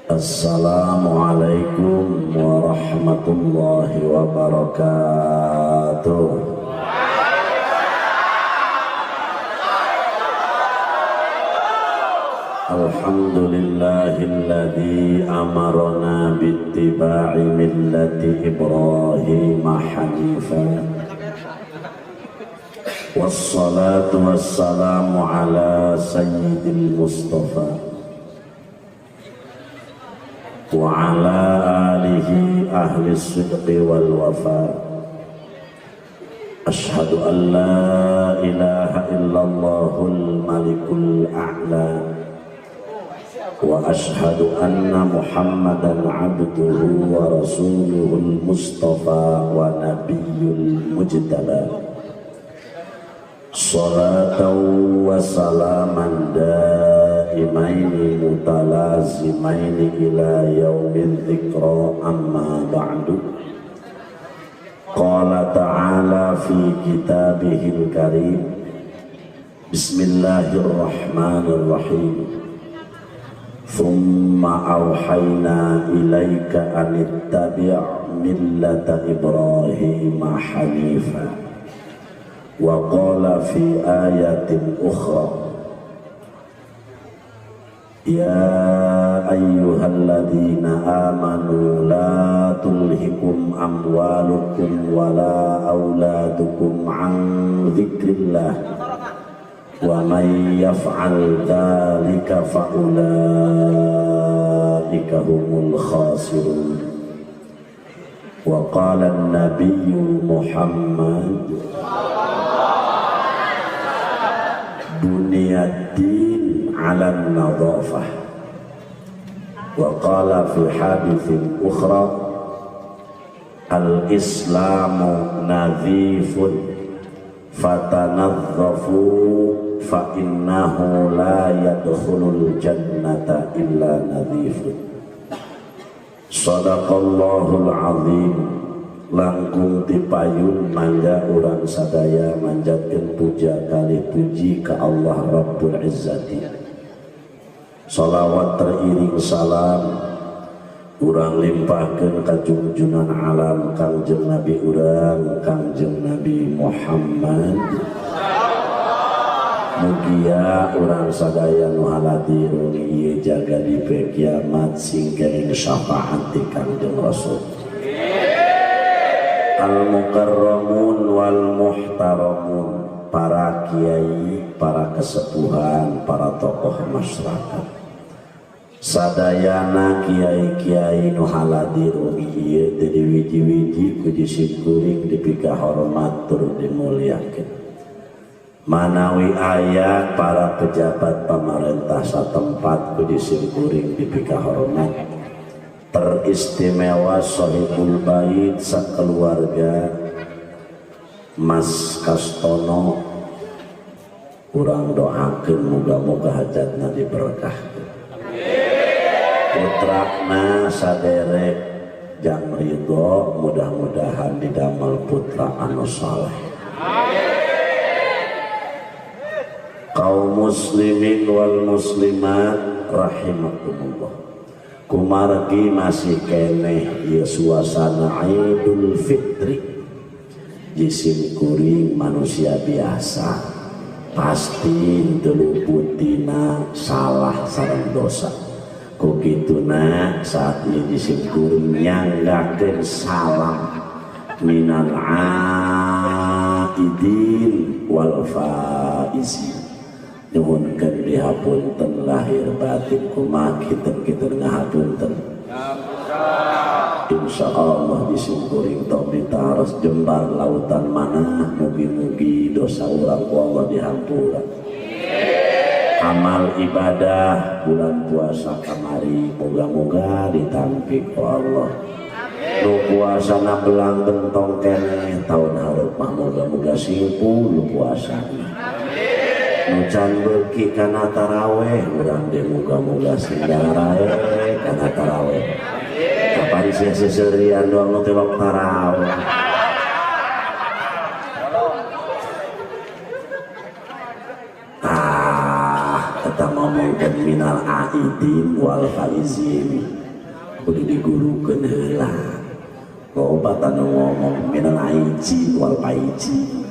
Assalamualaikum warahmatullahi wabarakatuh. Alhamdulillahilladzi amarna bittiba'i millati Ibrahim hanifan. Wassalatu wassalamu ala sayyidil Mustafa wa ala alihi ahli sidqi wal wafa. Ashhadu an la ilaha illallahul malikul a'la wa ashhadu anna muhammadan abduhu wa rasuluhul mustafa wa nabiyyul mujtaba. Salatan wa salaman daimaini mutalazimaini ila yaumil dzikra, amma ba'du. Qala ta'ala fi kitabihil karim, bismillahirrahmanirrahim. Thumma awhayna ilaika anittabi' millata Ibrahim hanifa. Wa qala fi ayatin ukhra, ya ayyuhalladzina amanu la tulhikum amwalukum wala auladukum an dzikrillah wa may yaf'al dzalika fa ulaika humul khasirun. Wa qala an-nabiyyu Muhammad buniyad-din 'ala an-nadhafah. Wa qala fi haditsin ukhra, al-islamu nadhifun fatanadhafu fa innahu la yadkhulul jannata illa nadhifun. Sadaqallahul azim. Langkung tipayun mangga urang sadaya manjatkeun puja kalih puji ka Allah Rabbul Izzati. Shalawat teriring salam urang limpahkeun ka junjunan alam Kangjeng Nabi urang Kangjeng Nabi Muhammad. Mugia urang sadaya nu hadir ieu jaga di kiamat sing kenging syafaat ti Kangjeng Rasul. Al-mukarramun wal muhtaramun, para kiai, para kesepuhan, para tokoh masyarakat. Sadayana kiai-kiai nu haladir ieu teu diwiji-wiji ku disikuring dipika hormat tur dimulyakeun. Manawi aya para pejabat pemerintah satempat ku disikuring dipika hormat. Teristimewa sahibul bait sakeluarga Mas Kastono, urang doakeun muga-muga hajatna diberkahkeun. Putrana saderek Jang Ridho, mudah-mudahan didamel putra anu saleh. Kaum muslimin wal muslimat rahimakumullah. Kumargi masih keneh ieu suasana Idul Fitri. Jisim kuring manusia biasa pasti teu luputina salah sareng dosa. Ku kituna saat ieu jisim kuring nyanggakeun salam minal aidin wal faizin. Nyuhunkeun dihapunten lahir batin kumaha kitu ngahapunten. Insyaallah disingkuring tok ditaros jembar lautan mana, mugi-mugi dosa urang ku Allah dihampura. Amal ibadah bulan puasa kamari moga-moga ditampi ku Allah. Nu puasana belang bentong keneh taun hareup mah moga-moga simpul nu puasana. Nu can beuki kana taraweh urang teh muga-muga sindang rae kana taraweh. Kapan sia seserian doang nu telok taraweh. kita ngomongkan minal aidin wal faizin kudu digurukeun heula lobatan ngomong minal aidin wal faizin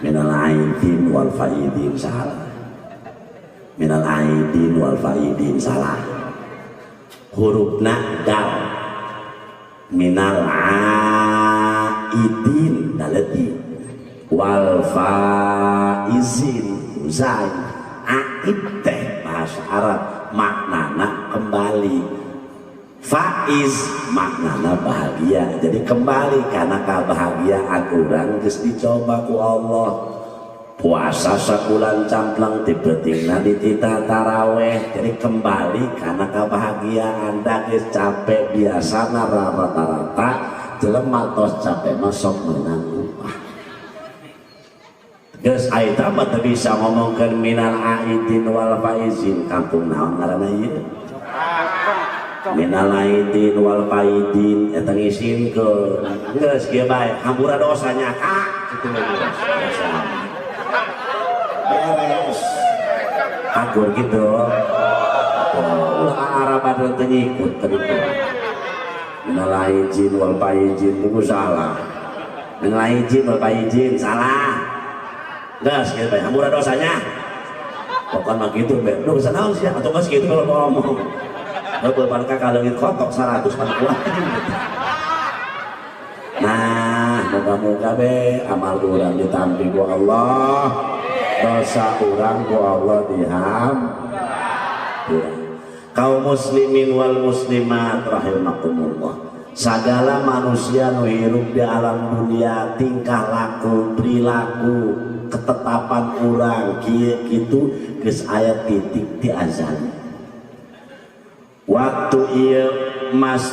minal aidin wal faizin salah minal aidin wal faizin salah hurufna dal minal aidin dalati wal faizin zai aid teh bahasa Arab maknana kembali faiz maknana bahagia jadi kembali karena kebahagiaan urang geus dicoba ku Allah puasa sakulan camplang tibetingna di tita taraweh jadi kembali karena kebahagiaan da geus capek biasa rata-rata jelema tos capek masuk menang upah geus aita mah teu bisa ngomongkeun minal aidin wal faizin kampung naon ngaranna ieu minal aidin wal faizin eta ngisinkeun geus kieu bae hampura dosanya kak kitu beres akur gitu ulah Araban teu nyikut teh minal aidin wal faizin itu salah minal aidin wal faizin salah gas gitu ya, hampura dosanya pokoknya mah gitu be, lu bisa naon sih atau gas gitu kalau mau ngomong lu berbarka kalengit kotok 100 kuat nah moga-moga be amal urang ditampi ku Allah dosa urang ku Allah diham kaum muslimin wal muslimat rahimakumullah segala manusia nu hirup di alam dunia tingkah laku perilaku ketetapan urang kieu kitu geus aya titik di azan waktu ieu Mas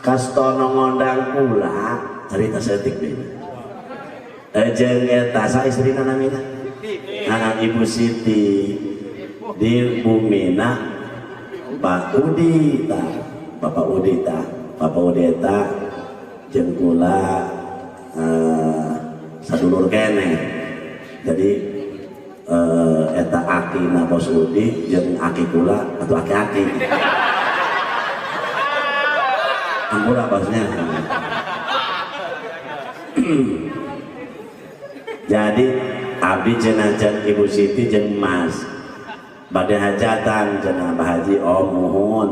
Kastono ngondang kula cerita setik deui jeung eta sa istrina namina Ibu Siti di Bumina Pak Udita Bapak Udita Bapak Udita jeung kula sadulur keneh jadi eta akina Bos Udi jeung aki kula atau aki-aki ampura bosnya jadi abdi cenah Ibu Siti jeung Mas bade hajatan cenah Mbah Haji oh muhun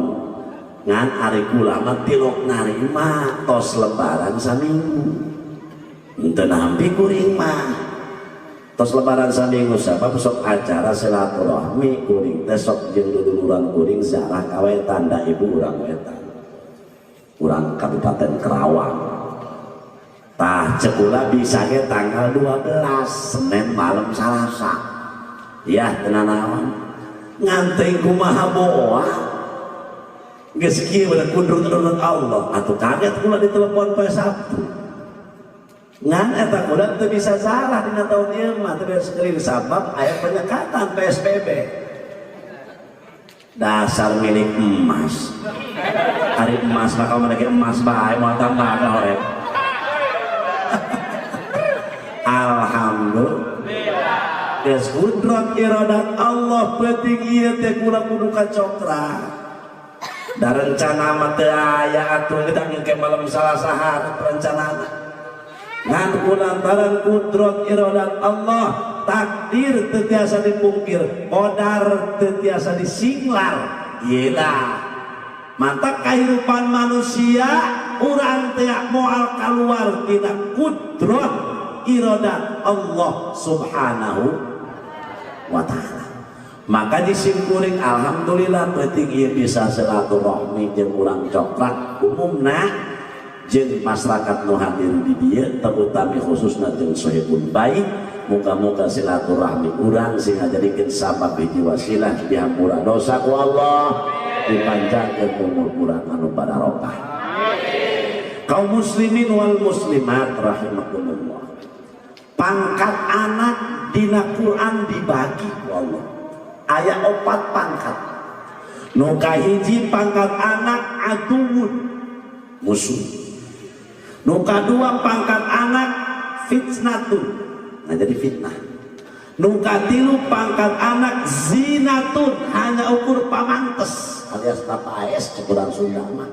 ngan ari kula mah tilok narima tos lebaran saminggu henteu nampi kuring mah tos lebaran saminggu sabab sok acara silaturahmi kuring teh sok jeung duduluran kuring ziarah kawetan da ibu urang wetan urang Kabupaten Kerawang tah cekula bisa ge tanggal 12 Senin malam Salasa ya tenan naon nganteng kumaha boa geus kieu bener kundur-kundur Allah atuh kaget kula ditelepon poe Sabtu ngan eta kula teu bisa salah dina taun ieu mah teu sekeuling sabab aya penyekatan PSBB dasar milik emas hari emas bakal mereka emas bae moal tambah horek alhamdulillah geus kudrat iradat Allah penting ieu teh kula kudu kacokra da rencana mah teu aya atuh kita ngengke malam Salasa hari perencanaan ngan kulantaran kudrat iradat Allah takdir teu tiasa dipungkir qadar teu tiasa disinglar ieu tah mantap kehidupan manusia urang teh moal kaluar tina kudrat iradat Allah subhanahu wa ta'ala maka disimkuring alhamdulillah penting ieu bisa silaturahmi jeung urang coklat umumna jeung masyarakat nu hadir di dieu terutama khususna jeung sohibun baik muga-muga silaturahmi urang sing ngajadikeun sabab hiji wasilah dihampura dosa ku Allah dipanjangkeun umur urang anu barokah kaum muslimin wal muslimat rahimakumullah pangkat anak dina Quran dibagi ku Allah aya 4 pangkat nu kahiji pangkat anak aduun musuh nu kadua pangkat anak fitnatun nah jadi fitnah nu katilu pangkat anak zin zinatun hanya ukur pamantes alias tapaes cekurang Sunda mah.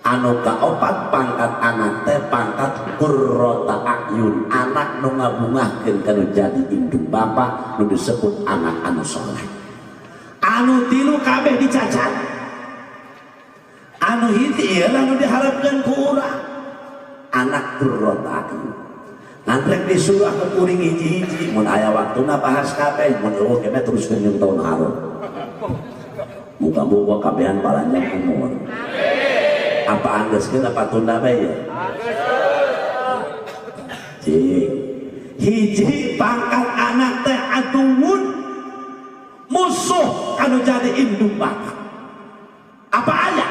Anu kaopat pangkat anak teh pangkat qurrata ayun, anak nu ngabungahkeun kana jadi indung bapa nu disebut anak anu saleh. Anu tilu kabeh dicacat. Anu hiji ieu anu diharapkeun ku urang anak qurrata ayun. Ngantrek disuruh ke kuring hiji-hiji mun aya waktuna bahas kabeh mun eueuh kene teruskeun jeung taun hareum. Muga-muga kabehan palanjang umur. Apa anggeuskeun apa tunda bae ya? Hiji pangkat anak teh aduun musuh anu jadi indung bapak. Apa aya?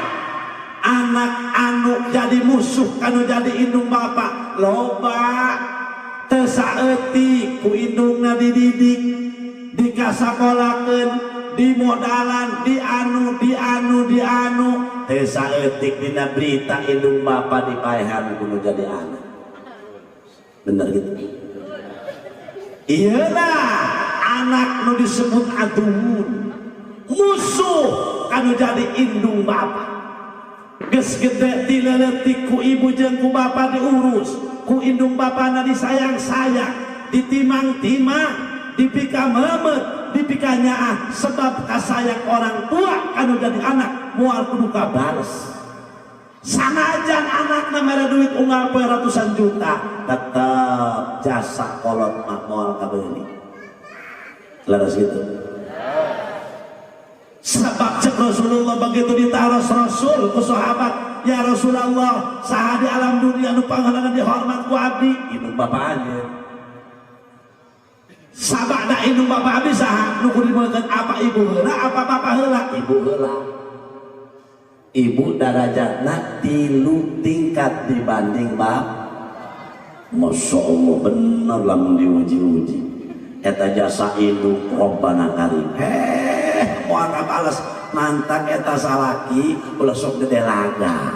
Anak anu jadi musuh anu jadi indung bapak loba. Teu saeutik ku indungna dididik, dikasakolakeun, dimodalan, dianu teu saeutik dina berita indung bapa dipaehan kudu jadi anak. Bener gitu. Iyalah anak nu disebut aduun musuh kanu jadi indung bapa. Geus gede dileletik ku ibu jeung ku bapa diurus, ku indung bapana disayang-sayang, ditimang-timang, dipika memet, dipika nyaah, sebab kasayang orang tua kanu jadi anak moal kudu kabales. Sanajan anakna mere duit unggal poe ratusan juta, tetep jasa kolot mah moal kabeuli. Laras gitu. Sebab cek Rasulullah begitu ditaros Rasul ke sahabat, ya Rasulullah saha di alam dunia nu pangalangan dihormat ku abdi indung bapa aja. Sabada indung bapa abdi saha nu kudu dibeulkeun apa ibu heula apa bapa heula? Ibu heula. Ibu darajatna 3 tingkat dibanding bapa. Masya Allah bener lamun diuji-uji. Eta jasa indung Rabbana Karim. Moal kabales mantak eta salaki ulah sok gede laga.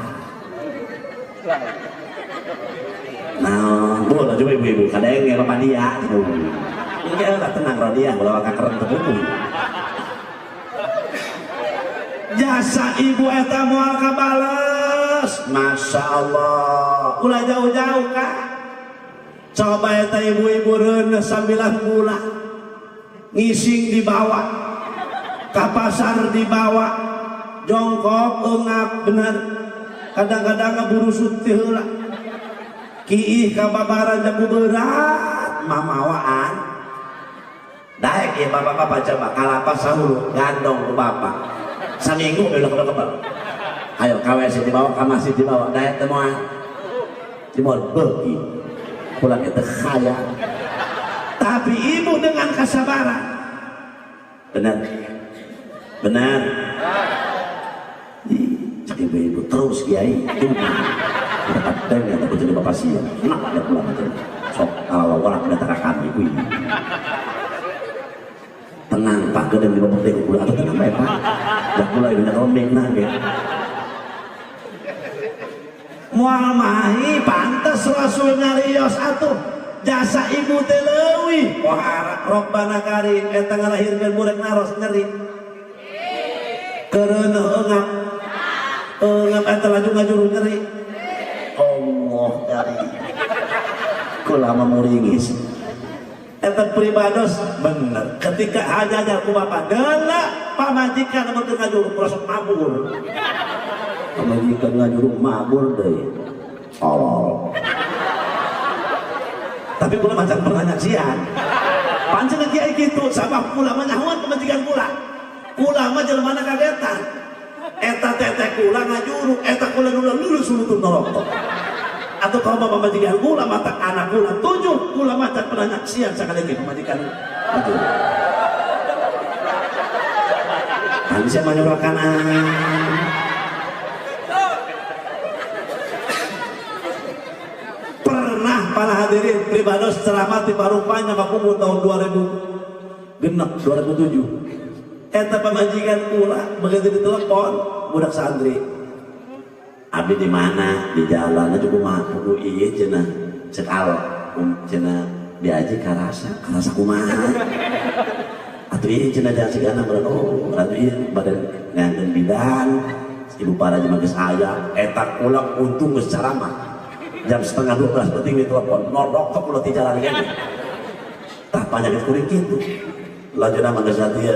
Nah, boleh coba ibu-ibu kadang nge bapak dia. Enggak lah tenang Rodia, ulah ka keren tebuku. Jasa ibu eta moal kabales. Masya Allah. Ulah jauh-jauh kak. Coba eta ibu-ibu reuneuh 9 bulan. Ngising dibawa. Ka pasar dibawa, jongkok eungap bener, kadang-kadang ngeburu suti heula, kiih ka babaran jago berat, mamawaan, daek ya bapak-bapak coba kalapas sahur, gandong ke bapak, saminggu udah kebal, ayo KWC dibawa, kamasi dibawa, daek temuan, dimol begi, pulang itu kaya, tapi ibu dengan kesabaran, bener. Benar. Ibu-ibu terus kiai itu kadang ya takut jadi bapak siang enak ada pulang aja sok kalau orang udah terakan ibu ini tenang pak gedeng di bapak tengok pula atau tenang ya pak dah pula ini rombeng nah ya mual mahi pantes Rasul nyarios atuh jasa ibu teh leuwih wah Rabbana Karim eta ngalahirkeun budak naros nyeri kereuneuh eungap eta laju ngajuru nyeri Allah dari kula memuringis eta pribados bener ketika hajajar ku bapak deula pamajikan mun teu ngajuru prosok mabur pamajikan ngajuru mabur deui Allah tapi kula macan pernah nyaksian panjenengan kiai kitu sabab kula manyahuan pamajikan kula mah jelema kagetan eta teteh kula ngajuru eta kula lulus sulutun neraka atau kalau bapak majikan kula mata anak kula 7 kula macan pernah nyaksian sakali ge pamajikan itu kan bisa menyuarakan pernah para hadirin pribados ceramah di Parupanya Makumu tahun 2007 eta pamajikan kula begitu ditelepon budak santri abdi di mana di jalan cukup mah kudu ieu cenah cekal cenah diaji karasa kumaha atau ini jenazah si anak berarti oh atau ini badan nganggen bidan ibu para jemaah saya etak pulang untung berceramah jam 11:30 penting telepon nodok ke pulau di jalan ini tak banyak kuring gitu lanjut nama dia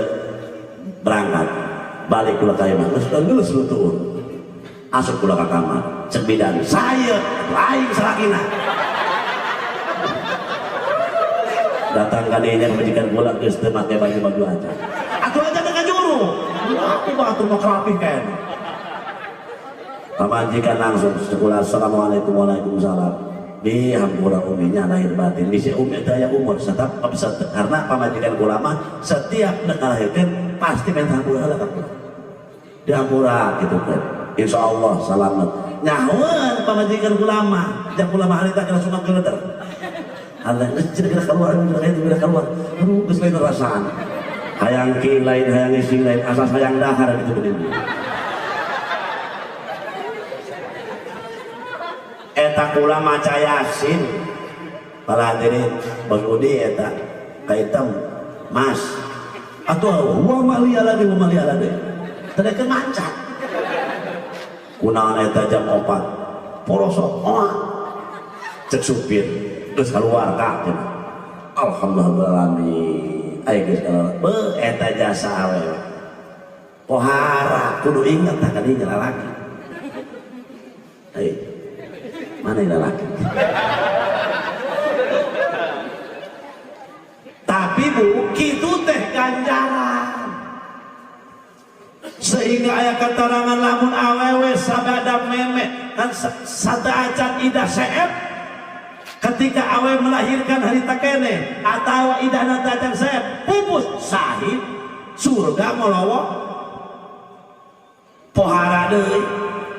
berangkat balik pulang kayak mana terus lu turun asuk pulang ke kamar cek bidan saya lain selakina datang kadinya kebajikan pulang ke setelah pakai baju aja atau aja dengan juru aku batu mau kerapih kan pamajikan langsung sekolah assalamualaikum waalaikumsalam di hampura uminya lahir batin di si umi daya umur tetap bisa karena pamajikan ulama setiap melahirkan pasti main hampura lah di hampura gitu kan insya Allah selamat nyawan pamajikan ulama jam ulama hari tak kena cuma geleter Allah kira keluar kira keluar aduh geus lain rasaan hayang ki lain hayang ising lain asal hayang dahar gitu begini eta kula maca Yasin pala hadirin Bos Udi eta kaitam Mas atuh wa maliala de teu maca kunaon eta jam 4 porosok cek supir terus keluar kak alhamdulillah ayo guys be eta jasa awewe pohara kudu inget tak kali lalaki ayo mana lalaki tapi bu kitu teh ganjaran sehingga aya keterangan lamun awewe sabada meme kan sadacan ida seep ketika awe melahirkan hari takene atau idana tatang saya pupus sahid surga molowo pohara deui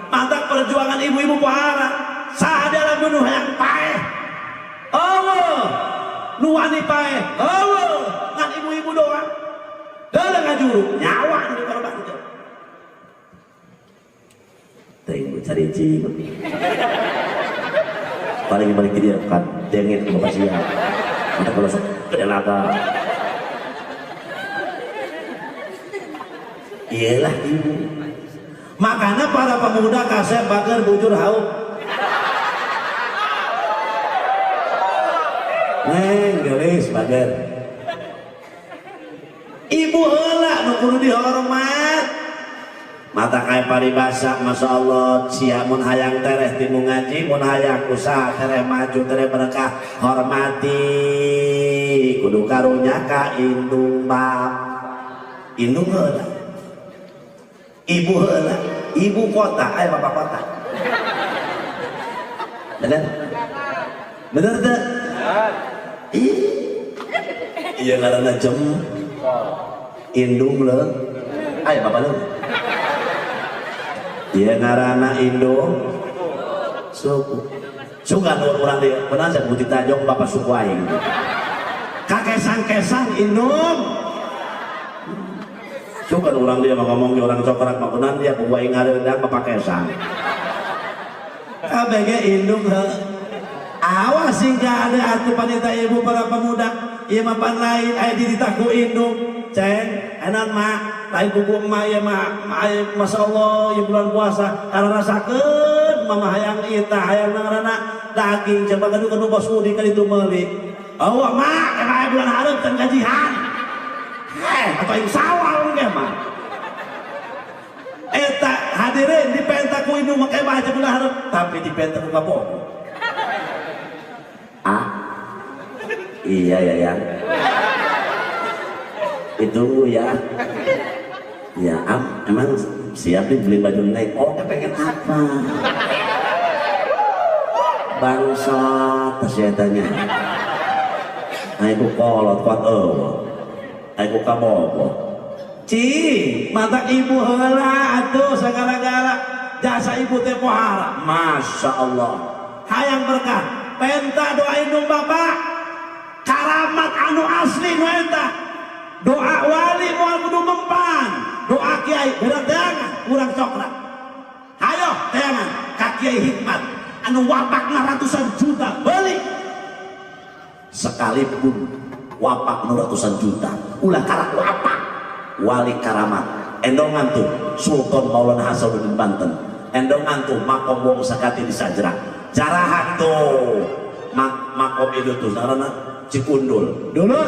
mantap perjuangan ibu-ibu pohara sadaya bunuh yang paeh Allah nuani paeh Allah ngan ibu-ibu doang deuleu ngajuru nyawa di korban itu teu cari cing paling dia kan dengin ke pasien kita kalau ke delaga iyalah ibu makanya para pemuda kasep bakar bujur hauk neng gelis bakar ibu heula nu kudu dihormat mata kaya paribasa Masya Allah siap mun hayang tereh timu ngaji mun hayang usaha tereh maju tereh berkah hormati kudu karunya ka indung bab indung heula ibu heula ibu kota bapak kota bener teh iya ngaranna jem indung leung bapak leung iya ngarana Indo suku suka nur orang dia pernah saya putih tajong bapak suku aing kakesang-kesang Indung suka orang dia ngomong orang coklat makunan dia buku aing ngarendang bapak kesang KBG Indung awas hingga ada atuh panita ibu para pemuda iya mapan lain aya ditaku Indung ceng enak mak lain buku emak ya mak Masya Allah ya bulan puasa karena rasakan mama hayang ita hayang nangarana daging coba kanu Bos Udi kan itu meli awak mak kena bulan harap dan gajihan apa yang sawal nge mak eta hadirin di pentaku ini makai baca bulan harap tapi di pentaku kapok iya ya itu ya emang siap dibeli baju naik pengen apa bangsa tersiatanya aku kolot kuat aku kabobo mata ibu heula atuh segala-gala jasa ibu teh pohara Masya Allah hayang berkah penta doain dong bapak karamat anu asli nu eta doa wali moal kudu mempan doa kiai beda teangan kurang coklat ayo teangan ka kiai hikmat anu wapakna ratusan juta beli sekalipun wapak ratusan juta ulah karaku apa wali karamat endongan tuh Sultan Maulana Hasanuddin Banten endongan tuh makom wong sakati di Sajrak jarahan tuh makom itu tuh sarana Cikundul dulu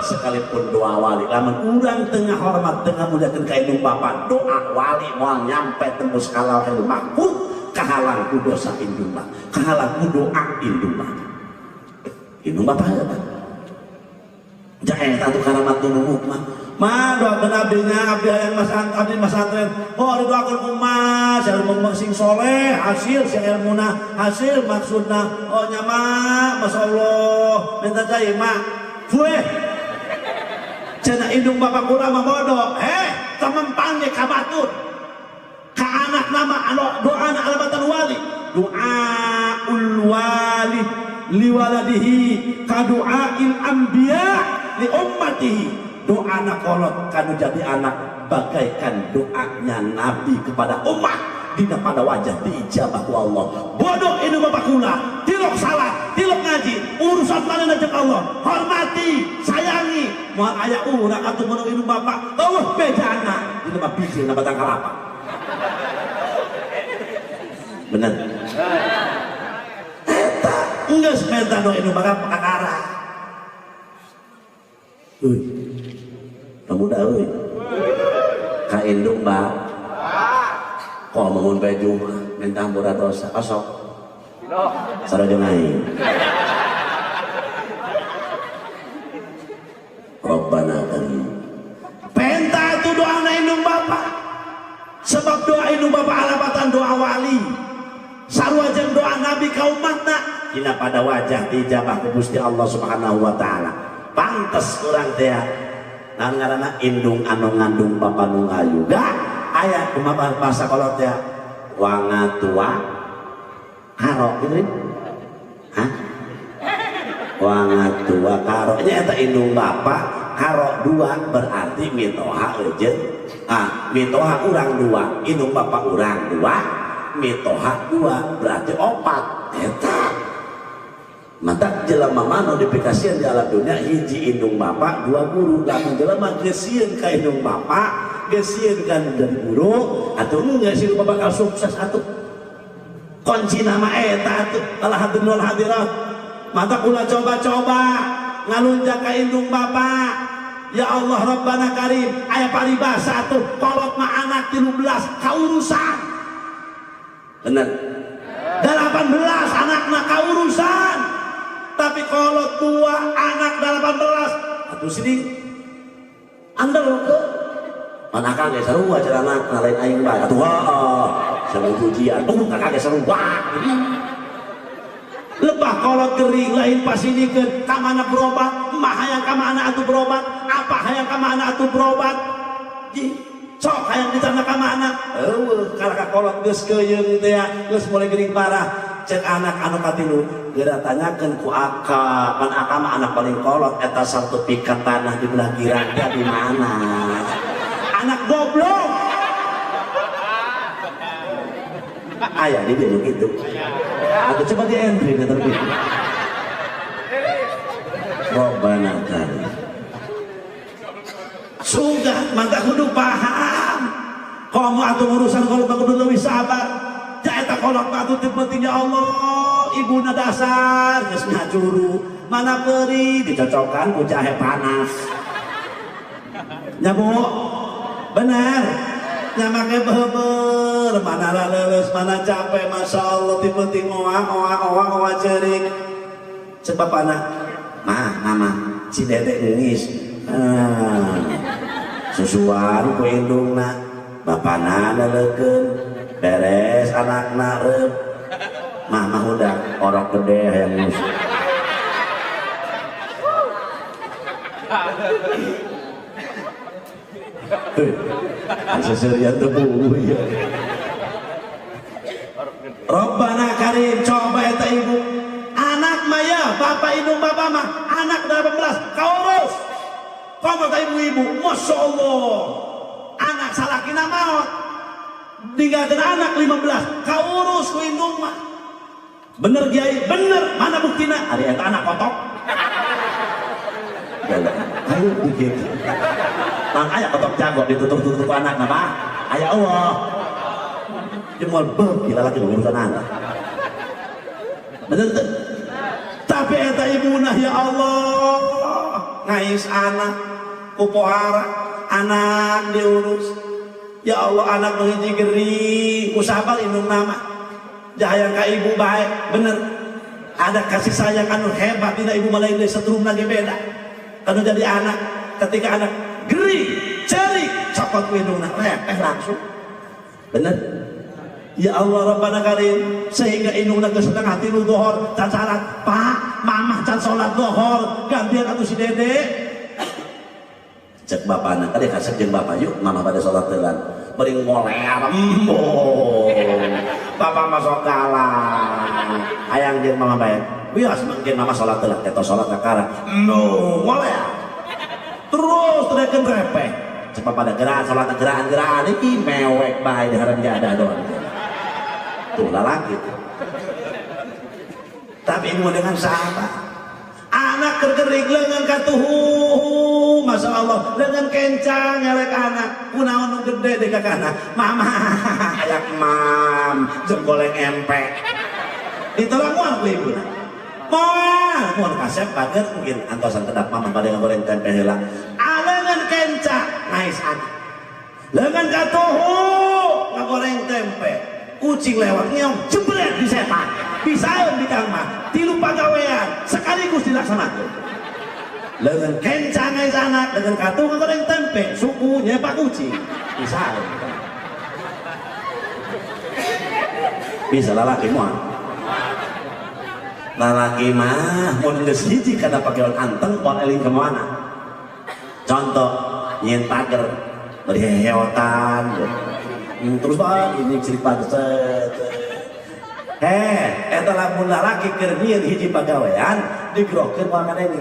sekalipun doa wali lamun urang tengah hormat tengah muliakeun ka indung Bapa doa wali moal nyampe tembus kalau indung mahfud kahalang ku dosa indung Bapa kahalang ku doa indung Bapa indung Bapa jae tatu karamat nu mah doakeun abdinya abdi hayang mas antren oh didoakeun kumaha saya mung sing soleh hasil si ilmuna hasil maksudna oh nya mah masyaallah minta jae mah fueh cenah indung Bapa kula mah bodoh temempang ge kabatur ka anak nama doa alabatan wali doaul wali liwaladihi ka doail anbiya li ummatihi doa anak kolot kanu jadi anak bagaikan doanya Nabi kepada umat dina pada wajah diijabah ku Allah bodoh indung Bapa kula tilok salat tilok ngaji urusan manehna jeung Allah hormati sayangi moal aya urang atuh meunang indung Bapa eueuh bedana dina mah bijilna batang kalapa bener eta geus menta do indung Bapa kakara pemuda euy ka indung Bapa kok mohon baju minta ampura dosa kosok sareng aing Rabbana karim penta itu doa indung Bapa sebab doa indung Bapa alabatan doa wali sarua jeung doa Nabi ka umatna dina pada wajah dijabah ku Gusti Allah Subhanahu wa taala pantes urang teh naon ngaranna indung anu ngandung Bapa nu ngayu aya kumaha bahasa kolot ya wangatua karo gitu hah wangatua karo nya eta indung Bapa karo dua berarti mitoha eujeun mitoha urang dua indung Bapa urang dua mitoha dua berarti opat eta mata jelema mano dipikasieun di alam dunia hiji indung Bapa dua guru lamun jelema geus sieun ka indung Bapa gesieun kan dari guru atau enggak sih bakal sukses atuh kunci nama eta atuh kalau hadirin wal hadirat mata kula coba-coba ngalunjak ka indung Bapa ya Allah Rabbana Karim aya paribasa atuh kolot mah anak 13 kaurusan bener 18 anakna kaurusan tapi kolot 2 anak 18 atuh sini andel mana kage sarua carana lain aing bae atuh sareng ujian kakak ge sarua lebah kolot gering lain pasinikeun ka mana berobat mah hayang ka mana atuh berobat apa hayang ka mana atuh berobat sok hayang dicana ka mana eueuh karaka kolot geus keuyeung teh geus mulai gering parah cek anak anu katilu geura tanyakeun ku aka pan aka mah anak paling kolot eta sertifikat tanah di belah girangnya di mana anak goblok ayah dia begitu atau coba di entry nih terpilih Rabbana karim sudah mantap kudu paham kamu atuh urusan kalau kudu leuwih sabar jaeta kolot atuh teu penting ya Allah ibuna dasar geus ngajuru mana peuri dicocokkan ku jahe panas nya Bu benar nyamake beber mana leuleus mana capek Masya Allah tipe-tipe oa cerik sebab anak mama si dedek ngeus susuan ku indungna bapana leukeun beres anakna reup mah udah orok gede hayang ngus seserian tebu ya Rabbana Karim coba eta ibu anak maya bapak indung bapak mah anak 18 kaurus kamu ta ibu-ibu Masya Allah anak salakina maot tinggalkan anak 15 kaurus ku indung mah bener Kiai bener mana buktina ari eta anak kotok ayo begitu mang aya kotok jago ditutup-tutup anak nama aya Allah jemol gila lagi urusan anak bener tuh tapi eta ibuna ya Allah ngais anak kupohara anak diurus ya Allah anak menghiji gering kusabal indung nama jahayang ka ibu baik bener ada kasih sayang anu hebat tidak ibu malain setrum lagi beda anu jadi anak ketika anak gering cerik copot indungna langsung bener ya Allah Rabbana Karim sehingga indungna kesedang hati lu dohor can salat pak mamah can sholat dohor gantian atuh si dede cek bapana tadi kasep jeung bapak yuk mama pada sholat telan bering moler bapak masuk kalah hayang jeung mama bae bias mungkin mama sholat telan eta sholat kakara moler terus tereken repeh cek pada gerakan sholat gerakan iki mewek bae di haram jadah doang tuh lalaki tapi mau dengan sahabat anak kergering lengan katuhu masya Allah lengan kencang ngelek anak kunaon gede deh kakana mama ayak mam jengkoleng empek ditolong mual ku ibu mual kasep bager mungkin antosan kedap mama pada ngoreng tempe heula lengan kencang ngais anak lengan katuhu ngoreng tempe kucing lewat ngeong jebret di setan pisaeun di kang mah tilu pagawean sekaligus dilaksanakeun leungeun kencang aya anak leungeun katuh ngagoreng tempe suku nyepak kucing pisaeun bisa lalaki mah mun geus hiji kada pakeon anteng pon eling ke mana contoh nyen pager beri heheotan terus bang ini cerita set eta lamun lalaki keur nyieun hiji pagawean digrokeun ku amana ini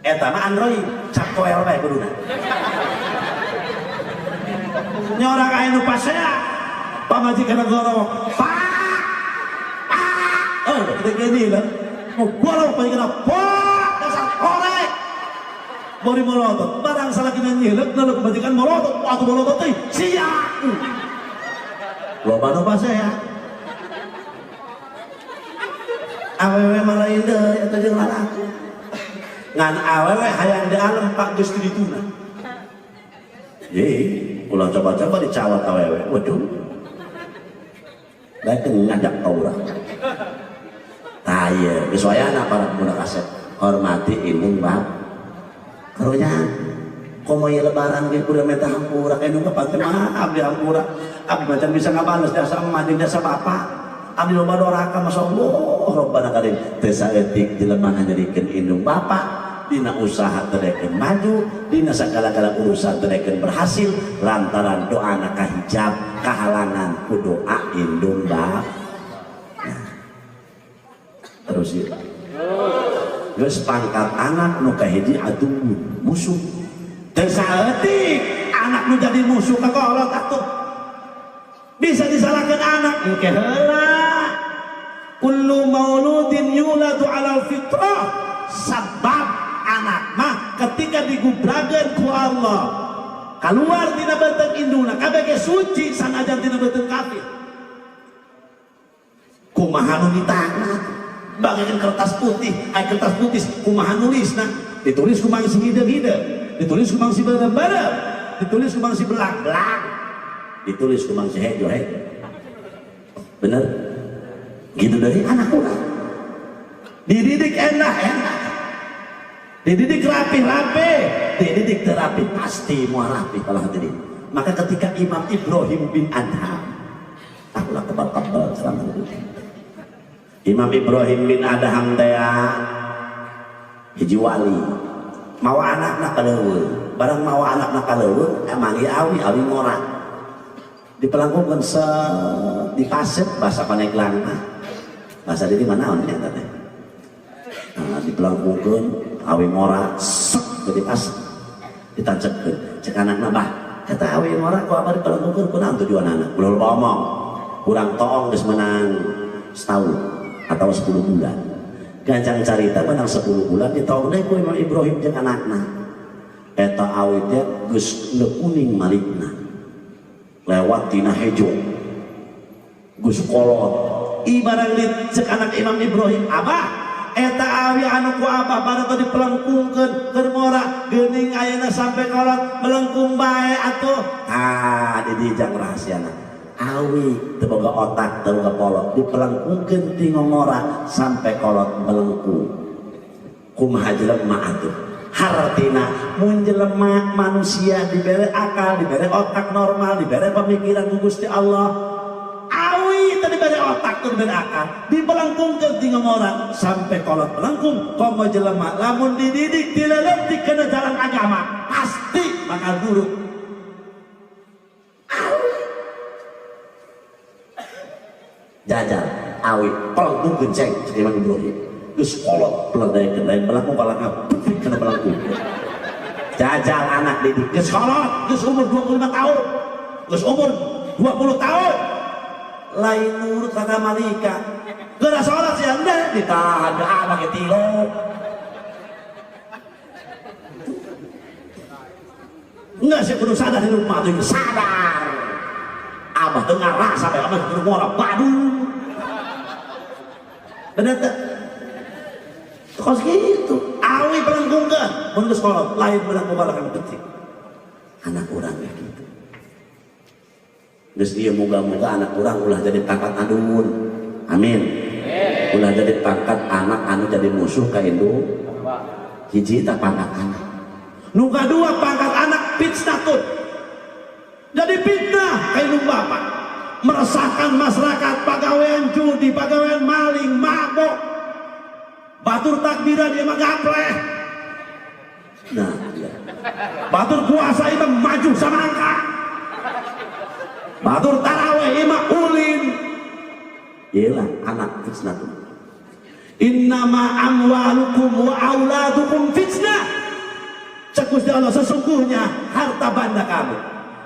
eta mah android cak koel bae kuduna nyorang aya nu pasea pamajikan goro pak kita gini lah goro pamajikan pak dasar korek bori molotot barang salah kena nyelek lalu kebajikan molotot waktu molotot teh siap loba nu pasea awewe malah indah eta jeung lalaki ngan awewe hayang di alam pak geus dituna ye ulah coba-coba dicawat awewe waduh daek ngajak ka urang tah ieu geus wayahna para pemuda kasep hormati indung bab karunya komo ieu lebaran ge kudu meta hampura indung pante mah abdi hampura abdi macan bisa ngabales jasa emak jeung jasa bapak abdi loba doraka masyaallah Rabbana Karim teu saeutik jelema ngajadikeun indung bapak dina usaha tereken maju dina sagala-gala urusan tereken berhasil lantaran doana kahijab kahalangan ku doa indung bapak terus ya geus pangkat anak nu kahiji atuh musuh teu saeutik anak nu jadi musuh ka kolot atuh bisa disalahkeun anak engke heula kullu mauludin yuladu alal fitrah sabab anak mah ketika digubrageun ku Allah keluar tina beuteung induna kabeh ge suci sanajan tina beuteung kafir kumaha nu ditana bagaikan kertas putih aya kertas putih kumaha nulisna ditulis ku mangsi hideung-hideung ditulis ku mangsi beureup-beureup ditulis ku mangsi belang-belang ditulis ku mangsi hejo-hejo bener gitu dari anak urang dididik enak-enak dididik rapi-rapi dididik terapi pasti mual rapi kalau hadirin maka ketika Imam Ibrahim bin Adham akulah kebal-kebal selama Imam Ibrahim bin Adham teh hiji wali mawa anakna kaleuweung barang mawa anakna kaleuweung emang ieu awi ngora dipelangkungkeun dipasep bahasa paneglang bahasa di mana on eta teh nah dipelangkungkeun awi ngora sok jadi pas ditancepkeun cek anakna bah eta awi ngora ku abadi pelangkungkeun kunaon tujuanna ulah lupa omong kurang toong geus menang setahun atau 10 bulan gancang carita menang 10 bulan di tahun ku Imam Ibrahim jeung anakna eta awitnya geus kuning malikna lewat tina hejo geus kolot ibarat cek anak Imam Ibrahim abah eta awi anu ku abah pada tadi pelengkungkeun keur mora geuning ayeuna sampai kolot melengkung bae atuh di dijang rahasiana awi teu boga otak teu boga polok dipelengkungkeun ti ngongora sampai kolot melengkung kumaha jelema atuh hartina mun jelema manusia dibere akal dibere otak normal dibere pemikiran ku Gusti Allah awi teu dibere otak teu dibere akal dipelengkungkeun ti ngongora sampai kolot melengkung komo jelema lamun dididik dileleutik kana jalan agama pasti bakal nurut jajal awi pelengkung genceng Imam Ibrahim geus kolot peledaikeun lain melengkung kalangka putrik kana melengkung jajal anak didik geus kolot geus umur 25 tahun geus umur 20 tahun lain nurut kana malika geura salat sia henteu ditahan ka anak ge tilo enggak sih kudu sadar di rumah tuh sadar abah teu ngarah sampai abah keur ngora Badung bener teh kos gitu awi pelengkungkeun mun geus kolot lain melengkung balakan penting anak urang kayak gitu geus ieu muga-muga anak urang ulah jadi pangkat adun amin ulah jadi pangkat anak anu jadi musuh ka indung hiji tak pangkat anak nu kadua pangkat anak fitnatun jadi fitnah ka indung bapak meresahkan masyarakat pagawean judi pagawean maling mabok batur takbiran dia mah gapleh nah iya batur puasa imam maju samangka batur taraweh imam ulin iyalah anak fitnatun innama amwalukum wa auladukum fitnah cek Gusti Allah sesungguhnya harta benda kamu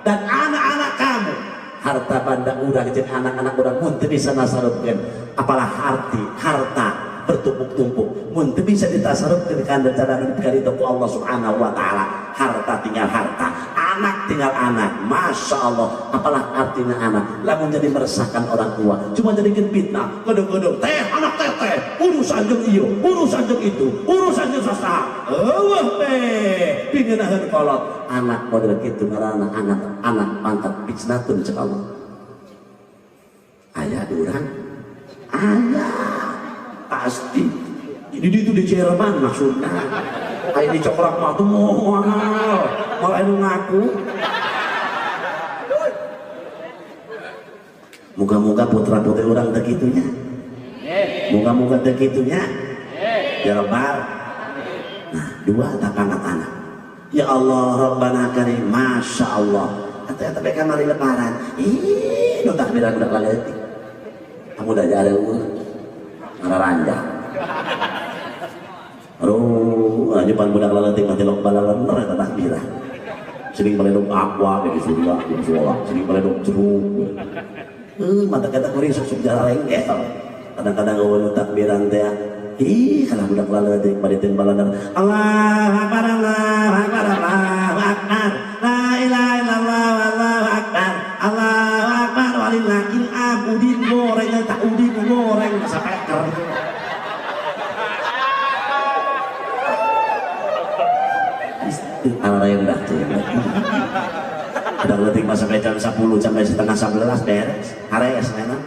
dan anak-anak kamu harta benda urang jeung anak-anak urang mun teu bisa nasarupkeun apalah harta bertumpuk-tumpuk mun teu bisa ditasarupkeun kana cadangan dikarito ku Allah Subhanahu wa taala harta tinggal harta anak tinggal anak masya Allah apalah artinya anak lamun jadi meresahkan orang tua cuma jadikan fitnah gedung-gedung teh anak teh urusan jeung ieu urusan jeung itu urusan jeung sasaha eueuh teh pingeunahkeun kolot anak model kitu ngaranna anak pantat fitnatun cek Allah aya urang aya pasti ini itu di Jerman maksudnya kayak di cokrak mah tuh mahal malah itu ngaku moga-moga putra putri orang tegitunya moga-moga tegitunya Jerman nah dua tak anak-anak ya Allah Rabbana Karim Masya Allah kata mereka mari lebaran ih nu takbiran udah kaleutik kamu udah jareuh ngaranjang aduh aja pan budak laletik mati lok balalan eta takbirah sering baledog aqua di surga di sholat sering baledog jeruk mata kata kuring sok jalan engkel kadang-kadang eueun takbiran teh ih kana budak laletik bari teu baladan Allahu akbar Allahu akbar Allahu akbar la ilaha illallah wallahu akbar Allahu akbar walillahil abudin goreng tak udin goreng sapeker ala yang dah tuh udah letik masa jam 10 sampai setengah 11 beres hares enak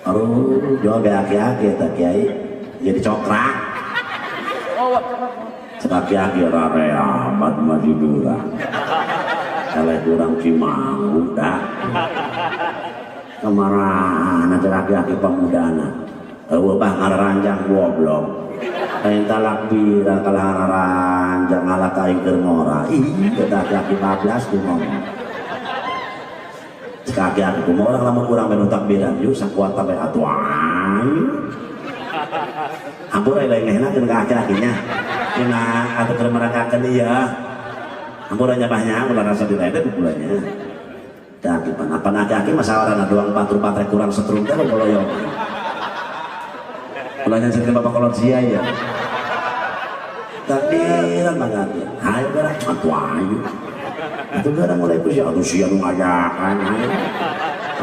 aduh jual aki-aki tak kiai jadi cokrak aki-aki rare amat masih durang kalau durang cimanggu dah kemarahan ada aki-aki pemudana bah ngaranjang goblok kain talak bira kalah ranjang ngalah kain kermora ih kaki-aki 15 ku ngomong kaki-aki ku orang lama kurang menu takbiran yuk sakuat sampai atuh ayo ampun lain-lainnya kan kaki-akinya kena atau kermerakakan iya ampun aja banyak udah rasa dilainnya bukulannya kaki apa kaki-aki masalah doang 4 kurang setrum kalau yuk Belanja sering bapak kolot sia ya. Takbiran banget. Hai berak matu ayu. Itu gara mulai ku sia atuh sia nu ngajakan.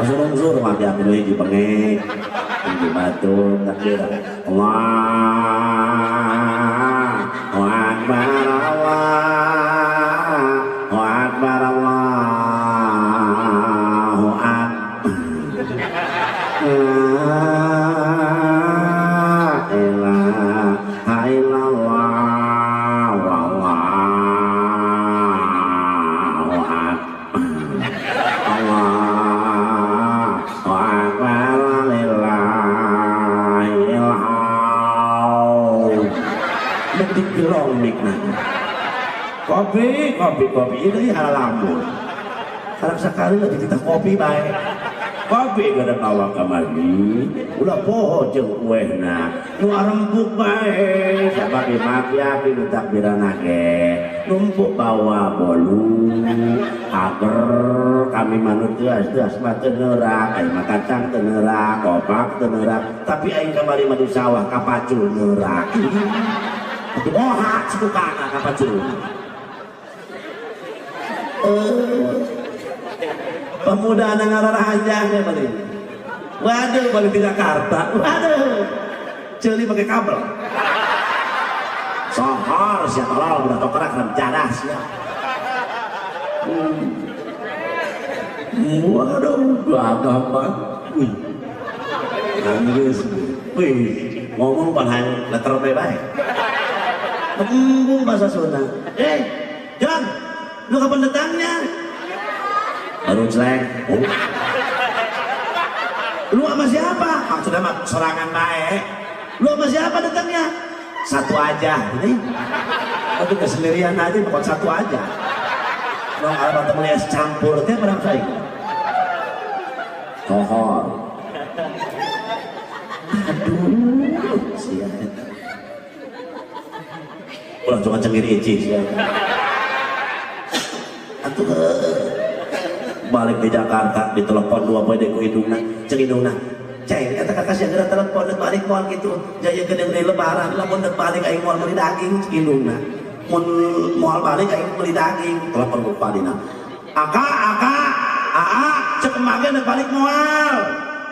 Asur-usur mati aku deui di pengek. Di batu takbir. Allahu Akbar Allahu Akbar Allahu Akbar. Kopi ini halal lamun. Karena sekali lagi kita kopi baik. Kopi gak ada bawa kamari. Ulah poho jeung kuehna. Nu arempuk baik. Sabab maki nu takbiran age. Numpuk bawa bolu. Ager kami manut teas mah teu neurak, ai mah kacang teu neurak, kopak teu neurak. Tapi aing kamari mah di sawah kapacul neurak. Tapi boha sukana kapacul. Pemuda anak ngarahajah ya balik. Waduh balik di Jakarta. Waduh celi pakai kabel. Sohor siapa tolol udah tokrak dan jadas ya. Waduh gampang. Wih nangis. Wih ngomong panhan letter B baik. Tembung bahasa Sunda. John, lu kapan datangnya? Baru jelek. Lu sama siapa? Maksudnya mah serangan baik. Lu sama siapa datangnya? Satu aja. Ini. Tapi kesendirian aja bukan satu aja. Nong alamat temennya campur teh barang saya. Kohor. Aduh, sia. Ulah cuma cengiri ici sia. Atuh balik di Jakarta ditelepon dua poe deku hidungna ceng hidungna ceng eta kakak sia geura telepon balik moal kitu jaya gede-gede lebaran lamun dek balik aing moal meuli daging ceng hidungna mun moal balik aing meuli daging telepon ku padina aa cek emage dek balik moal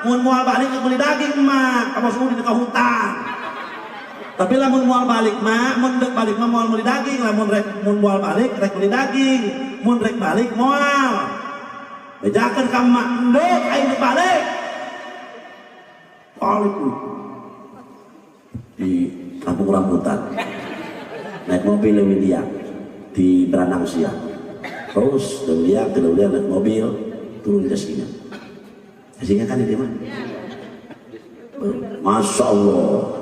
mun moal balik meuli daging mah kamu suruh di dekat hutan tapi lamun moal balik mah mun dek balik mah moal meuli daging lamun rek mun moal balik rek meuli daging mun rek balik moal bejakan kamu ndek aing balik di kampung rambutan naik mobil lewat dia di Beranang siang terus kemudian naik mobil turun ke sini kan di mana Masya Allah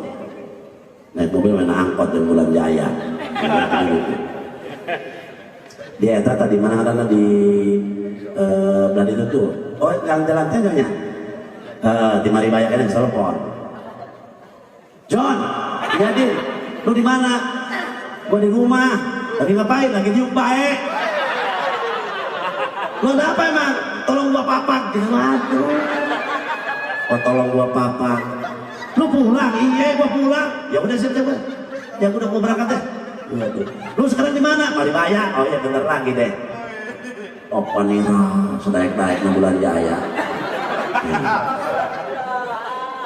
naik mobil main angkot dan Bulan Jaya dia tadi mana ada di berarti itu tuh oh jalan tengahnya di Maribaya kan yang telepon John iya Din lu di mana gua di rumah lagi ngapain lagi diuk baik lu ada apa emang tolong gua papak waduh oh tolong gua papak lu pulang iya gua pulang ya udah siap ya udah gua berangkat deh waduh lu sekarang di mana Maribaya oh iya bener lagi deh apa nih sebaik-baik Bulan Jaya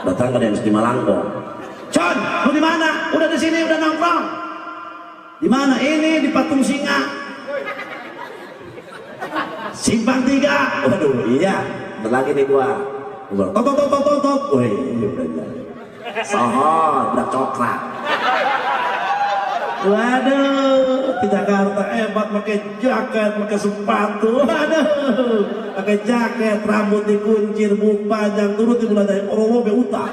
datang ke Dems di Malanggo John lu di mana udah di sini udah nongkrong di mana ini di Patung Singa Simpang 3 waduh iya berlagi nih gua tot wih sohor udah coklat waduh di Jakarta hebat pakai jaket pakai sepatu waduh pakai jaket rambut dikuncir buk panjang turun di bulan dari Orolo be utang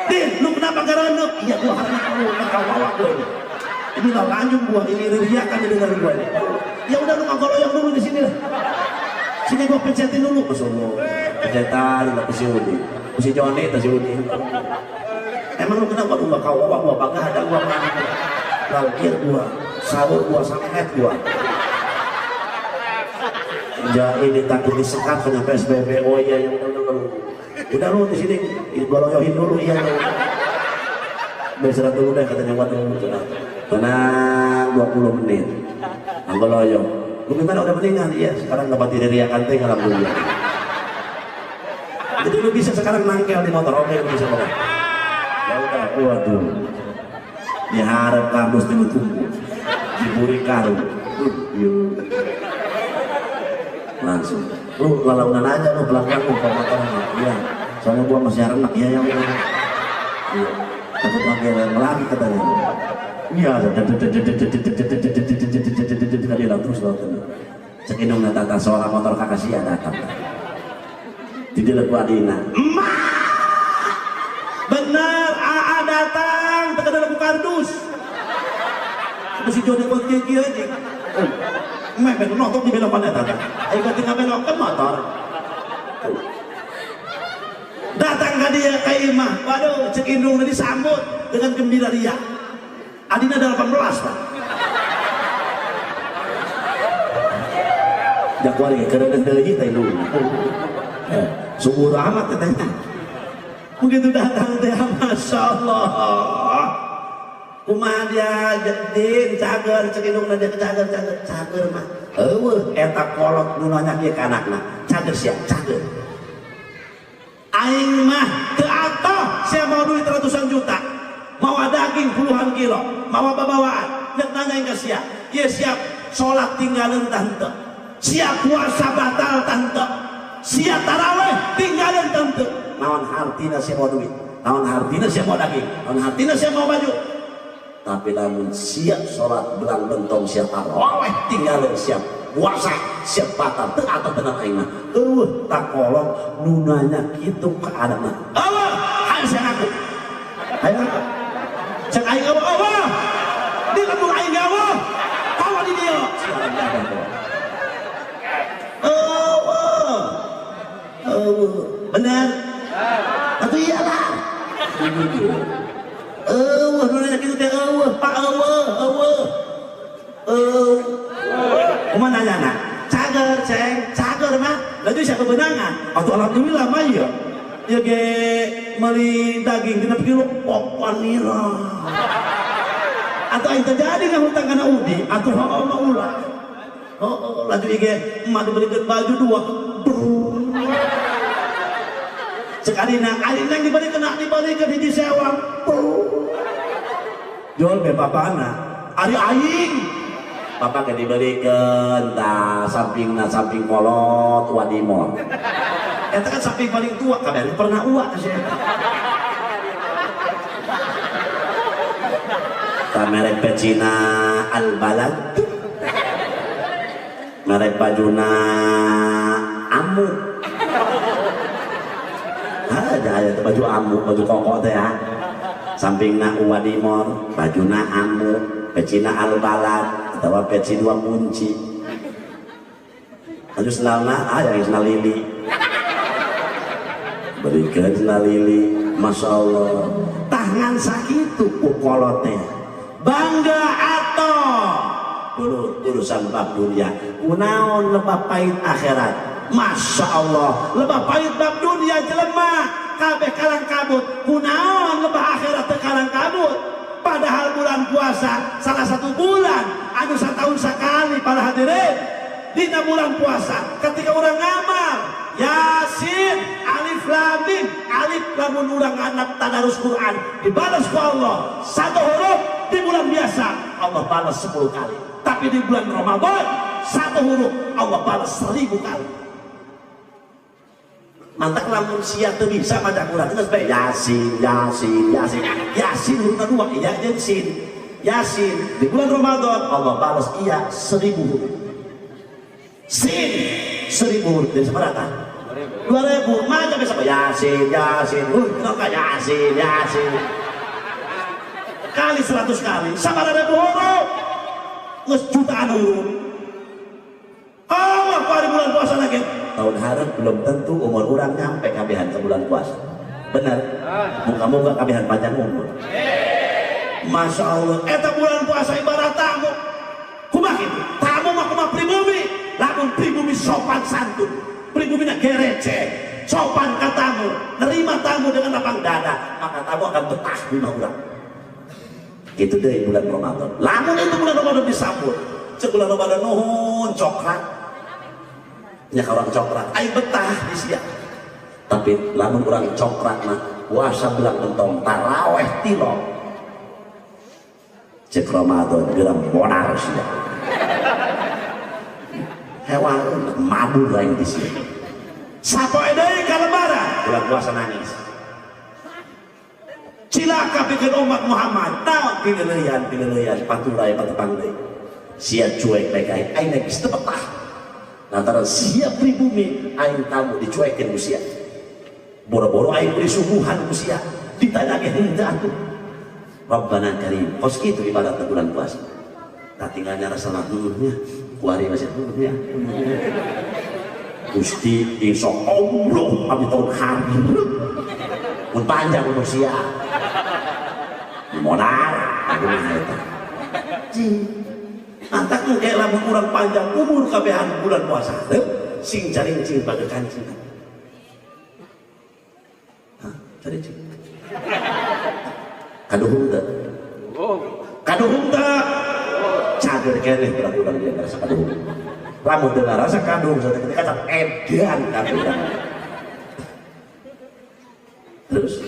Din lu kenapa garanuk iya gua karena lu bawa gua ini lah lanjut gua ini riakan di dengar gua ya udah lu ngagoloyong dulu di sini lah sini gua pencetin dulu Masya Allah pencetan nggak si Joni atau si Udi emang lu kenapa lu bakal gua bangga ada gua mana lalkir gua sahur gua sangat gua Ini takut disekat kena PSBB. Oh iya yang udah lu di sini goloyohin dulu iya lu. Berserat dulu deh katanya waduh. Tenang 20 menit. Goloyo. Lu gimana udah mendingan? Iya sekarang dapat diriakan teh alhamdulillah. Jadi lu bisa sekarang nangkel di motor oke lu bisa banget. Ya udah waduh. Diharap kamus ditunggu. Diburi karung. Langsung lu lalaunan aja lu belakang lu ke motornya iya soalnya gua masih anak iya yang iya takut panggil yang lagi katanya iya tadi lah terus lo cekindung datang seorang motor kakak datang tidak ada kuadina emak benar AA datang tekan dalam kardus masih jodoh buat kiki aja Mek nonton di belokan ya datang. Ayo tinggal belok ke motor. Datang ke dia ke imah. Waduh, cek indung disambut dengan gembira ria. Adina ada 18 Pak. Jakwari keren deui teh lu. Subur amat katanya. Begitu datang teh masyaallah. Kumaha dia jedin cager cek indung dia cager mah eueuh eta kolot nu nanya ieu ka anakna cager sia cager aing mah teu atoh sia mau duit ratusan juta mau daging puluhan kilo mau babawaan nek nanyain ka sia ieu siap salat tinggalin tante siap puasa batal tante siap tarawih tinggalin tante naon hartina sia mau duit naon hartina sia mau daging naon hartina sia mau baju tapi namun siap sholat belang bentong siap tarawih tinggalin siap puasa siap batal teu atau tenang aing mah tak kolong nunanya kitu ka adana Allah hayu saya aku hayu aku cek aing Allah di lembur aing Allah tawa di dia benar atau iyalah nunanya gitu teh pak kumaha nanya cager ceng cager mah lagi siapa benangan atau alhamdulillah mah ya ya ge meuli daging 6 kilo popanira atau itu jadi nggak hutang kana udi atau mah ulah lagi ge emak dibelikan baju 2 sekadina alina dibalikan hiji sewang jual be papana ari aing papa ke dibalikan samping kolot wadimor eta kan samping paling tua kabeh pernah uak sih ta merek pecina al balad merek bajuna amu ada baju amu baju koko teh ya sampingna wadimor bajuna amu pecina al balad atau peci 2 kunci anu senalna aya yang senal lili berikan senal lili masya Allah tangan sakitu kukolot teh bangga atau urusan bab dunia kunaon lebah pahit akhirat masya Allah lebah pahit bab dunia jelema kabeh kalang kabut kunaon lebah akhirat teu kalang kabut padahal bulan puasa salah satu bulan anu setahun sekali para hadirin dina bulan puasa ketika orang ngamal Yasin alif lam mim alif lamun urang anak tadarus Quran dibalas ku Allah 1 huruf di bulan biasa Allah balas 10 kali tapi di bulan Ramadan 1 huruf Allah balas 1000 kali mantak lamun sia teu bisa maca Quran geus bae Yasin huruf kedua iya jeung sin Yasin di bulan Ramadan Allah balas iya 1000 huruf sin 1000 huruf dari seberapa 2000 maca bisa Yasin kenapa Yasin kali 100 kali sabaraha ribu huruf geus jutaan huruf Allah pada bulan puasa lagi tahun harap belum tentu umur orang nyampe kabehan ke bulan puasa benar muka-muka kabehan panjang umur masya Allah eta bulan puasa ibarat tamu kumaha kitu tamu mah kumaha pribumi lamun pribumi sopan santun, pribumi gerece, sopan katamu, nerima tamu dengan lapang dada, maka tamu akan betah di rumah. Itu dari bulan Ramadan. Lamun itu bulan Ramadan disambut, sebulan Ramadan nuhun coklat, ya orang coklat, ayo betah di siang. Tapi lamun orang coklat mah puasa bulan pentong taraweh tilok, cek Ramadan bilang bonar sih. Hewan mabur lain di sini. Sapo edai kalembara bulan puasa nangis. Cilaka bikin umat Muhammad. Tahu pileleyan patulai patepangdai. Sia cuek baik aing geus teu betah. Lantaran sia pribumi aing tamu dicuekin ku sia. Boro-boro aing beri suguhan ku sia. Ditanya ge henteu atuh. Rabbana Karim. Kos kitu ibadat bulan puasa. Tinggalnya rasa nahurnya kuari masih nahurnya Gusti insya Allah abdi tahun hari pun panjang umur sia modal aku mah eta antak engke lamun urang panjang umur kabehan bulan puasa sing carincing pada kancing carincing kaduhung teh cager kene bulan dia rasa kadung lamun teu rasa kadung sate ketika cap edan kadung terus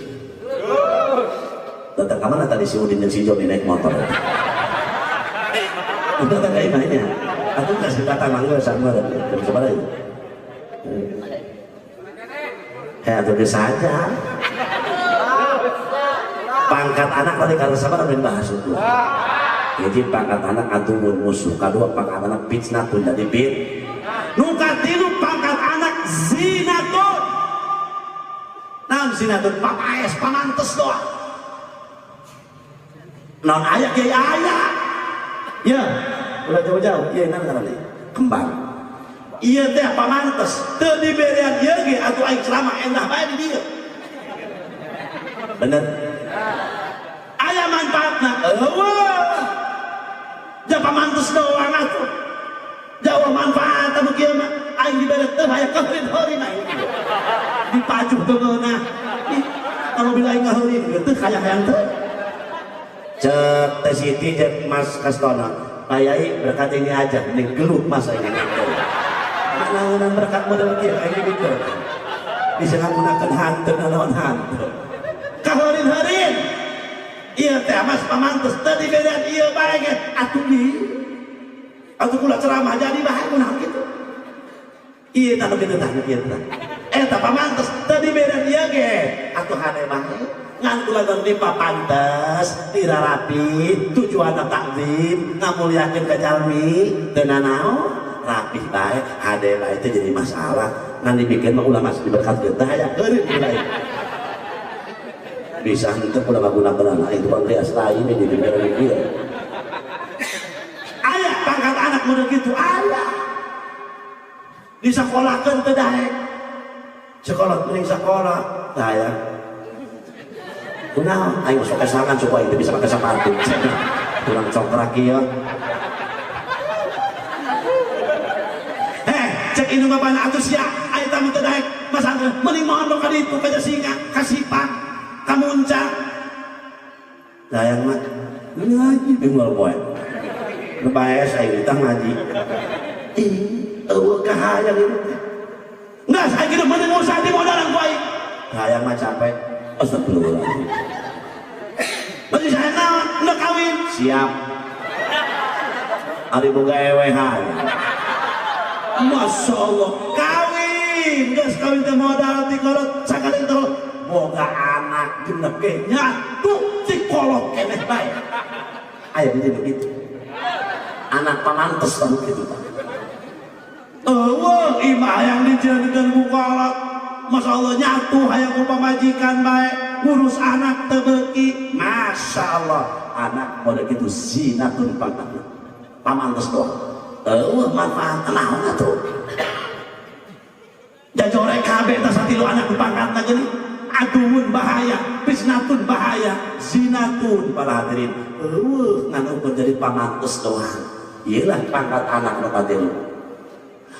datang kemana tadi si Udin dan si Joni naik motor udah tak kayak mainnya aku kasih kata mangga sama jam seberapa itu tuh saja pangkat anak tadi karena sabar dan bahas itu jadi pangkat anak aturun musuh, kedua pangkat anak fitnatun jadi bid. Nukatilu pangkat anak zinatun. Naon zinatun papaes pamantes doang. Non ayak kiai ayak. Ya, udah jauh-jauh. Iya nang ngaranna kembang. Iya teh pamantes. Teu diberian ieu ge atuh aing ceramah endah bae di dieu. Bener. Aya manfaatna. Eueuh. Japa mantus doang atuh. Jawa manfaat anu kieu mah aing dibere teu aya kaheureun-heureun aing. Dipajuh teungeuna. Kalau bila aing ngaheureun teu hayang-hayang teu. Cek Teh Siti jeung Mas Kastona. Pak Yai berkat ini aja ning gelut Mas aing. Naon berkat model kieu aing gitu. Bisa nggunakeun hantu naon hantu. Kaheureun-heureun. Iya teh mas pamantes tadi beda iya bae ge atuh di atuh kula ceramah jadi bae kunaon kitu iya tah kitu tah kitu tah eta pamantes tadi beda iya ge atuh hade bae ngan kula ganti papantes tira rapi tujuanna takzim ngamulyakeun ka jalmi teu nanaon rapih bae hade bae teh jadi masalah ngan dibikin mah ulah mas diberkatkeun tah aya heureun mulai bisa itu pun menggunakan anak itu kan rias lain ini di negara dia ayah pangkat anak muda gitu ayah di sekolah kan terdaik sekolah kuning sekolah ayah kenal ayo masuk kesangan supaya itu bisa pakai sepatu tulang cokrak ya cek ini bapak atus ya ayah tamu terdaik mas Andre mending mohon lo kali itu kaja singa kasipan kamuncak sayang mah ngaji bingung poe lebae saya kita ngaji eueuh kahayang itu enggak saya kira mending usah di modalan poe sayang mah capek astagfirullahaladzim masih saya naon udah kawin siap ari boga ewehan Masya Allah kawin geus kawin teh modal ti kolot sakali terus boga anak genep ge nyatu si kolot keneh bae aya di begitu anak pamantes tah kitu Pak eueuh imah yang dijadikeun ku kolot Masya Allah nyatu hayang ku pamajikan bae ngurus anak teu beuki Masya Allah anak model kitu zinatun pangkatna pamantes doang eueuh manfaat naon atuh jajore kabeh tah satilu anak ku pangkatna geuning aduun bahaya, pisnatun bahaya, zinatun para hadirin. Ngan ukur jadi pamantes doang. Iyalah pangkat anak nu katilu.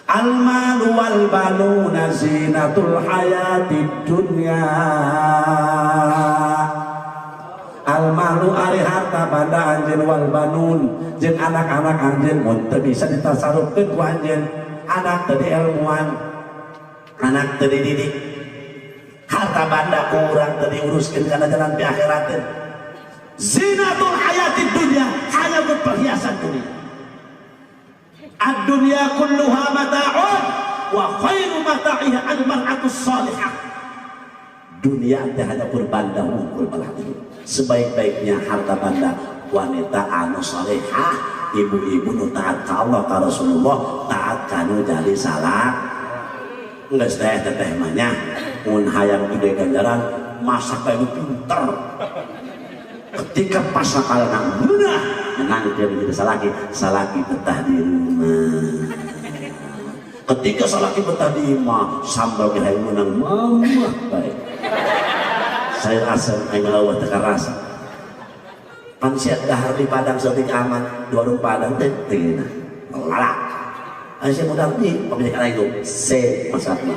Al-malu wal banuna zinatul hayatid dunya. Al-malu ari harta banda anjeun wal banun jeung anak-anak anjeun mun teu bisa ditasarufkeun ku anjeun. Anak teu ilmuwan, anak teu dididik, harta banda kurang teu diuruskeun kana jalan pi akhirat. Zinatul hayatid dunya, hanya perhiasan dunia. Ad-dunya kulluha mata'un wa khairu mata'iha al-mar'atus salihah. Dunia teh hanya berbanda unggul balaki. Sebaik-baiknya harta banda wanita anu salihah, ibu-ibu nu taat ka Allah ka Rasulullah, taat kanu jadi salah. Geus teh teteh mah nya mun hayang gede ganjaran masak kayak pinter. Ketika pasakalna beunah menang dia menjadi salaki betah di rumah. Ketika salaki betah di rumah sambal ge hayang menang mamah baik. Sayur asam aya lawah teu karasa. Pan sia dahar di padang saeutik aman, di warung padang teh teuina. Lalak. Aya sia modal di pamilik kana itu se masakna.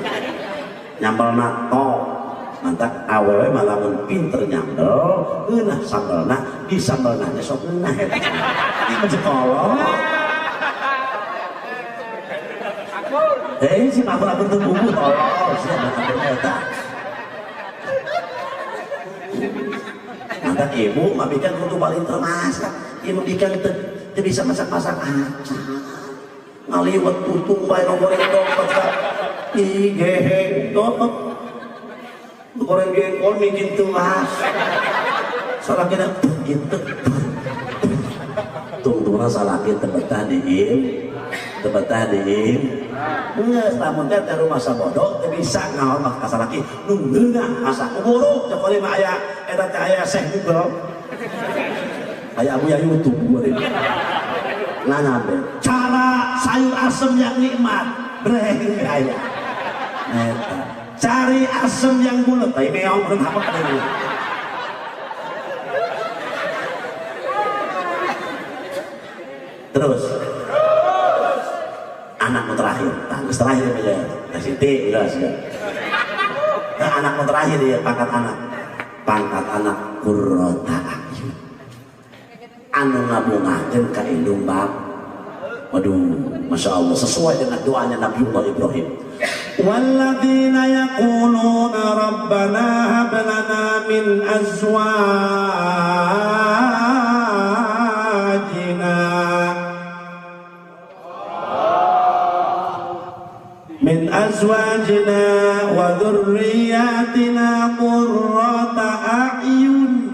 Nyambelna tok. Mantap awewe malamun pinter nyambel eunah sambelna di sambelna nya sok eunah eta di mencekolot si makul-makul teu bumbu tolol sia ada eta. Mantap ibu mabikan kudu paling termasak ibu bikan teu bisa masak-masak acan ngaliwet tutung bae goreng dompet ih gehe dompet goreng jengkol bikin tuas salah kena gitu tungtungna salah kita betah diim nges lamun teh rumah sabodo teu bisa ngaon mah ka salaki nunggeuna asa kuburuk cokoli mah aya eta teh aya Syekh Google aya Abu Yayu YouTube goreng nanabe cara sayur asem yang nikmat breng aya eta cari asam yang bulat, tapi meong belum apa dulu. Terus, anakmu terakhir, tanggus terakhir ya, kasih T, jelas ya. Anakmu terakhir ya, pangkat anak qurrata a'yun. Anu ngabungakeun ka indung bab. Waduh, masya Allah, sesuai dengan doanya Nabiullah Ibrahim. والذين يقولون ربنا هب لنا من أزواجنا وذرياتنا قرة أعين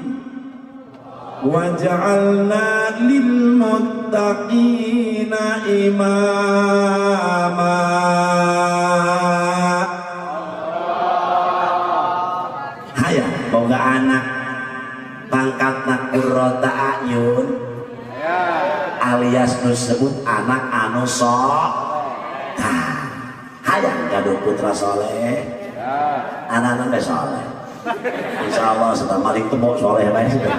واجعلنا للمتقين إماما. Boga anak pangkatna qurrata a'yun alias disebut anak anu sok hayang gaduh putra soleh anak-anak teh soleh insyaallah sudah maling temu soleh bae sudah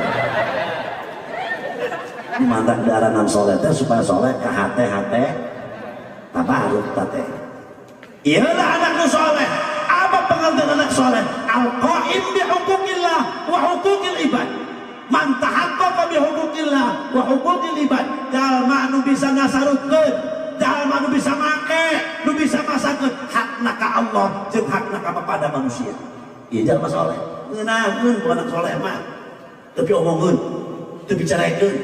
mantap daranan soleh teh supaya soleh ka hate-hate tabaruk teh ieu anak nu soleh. Apa pengertian anak soleh? Al-qaim bi hukukillah wa hukukil ibad. Man tahaqqaqa bi hukukillah wa hukukil ibad. Jalma nu bisa ngasarutkeun, jalma nu bisa make, nu bisa masakeun hakna ka Allah jeung hakna ka kepada manusia. Ieu jalma soleh. Ngeunaheun ku anak soleh mah. Tapi omongkeun, teu bicarakeun.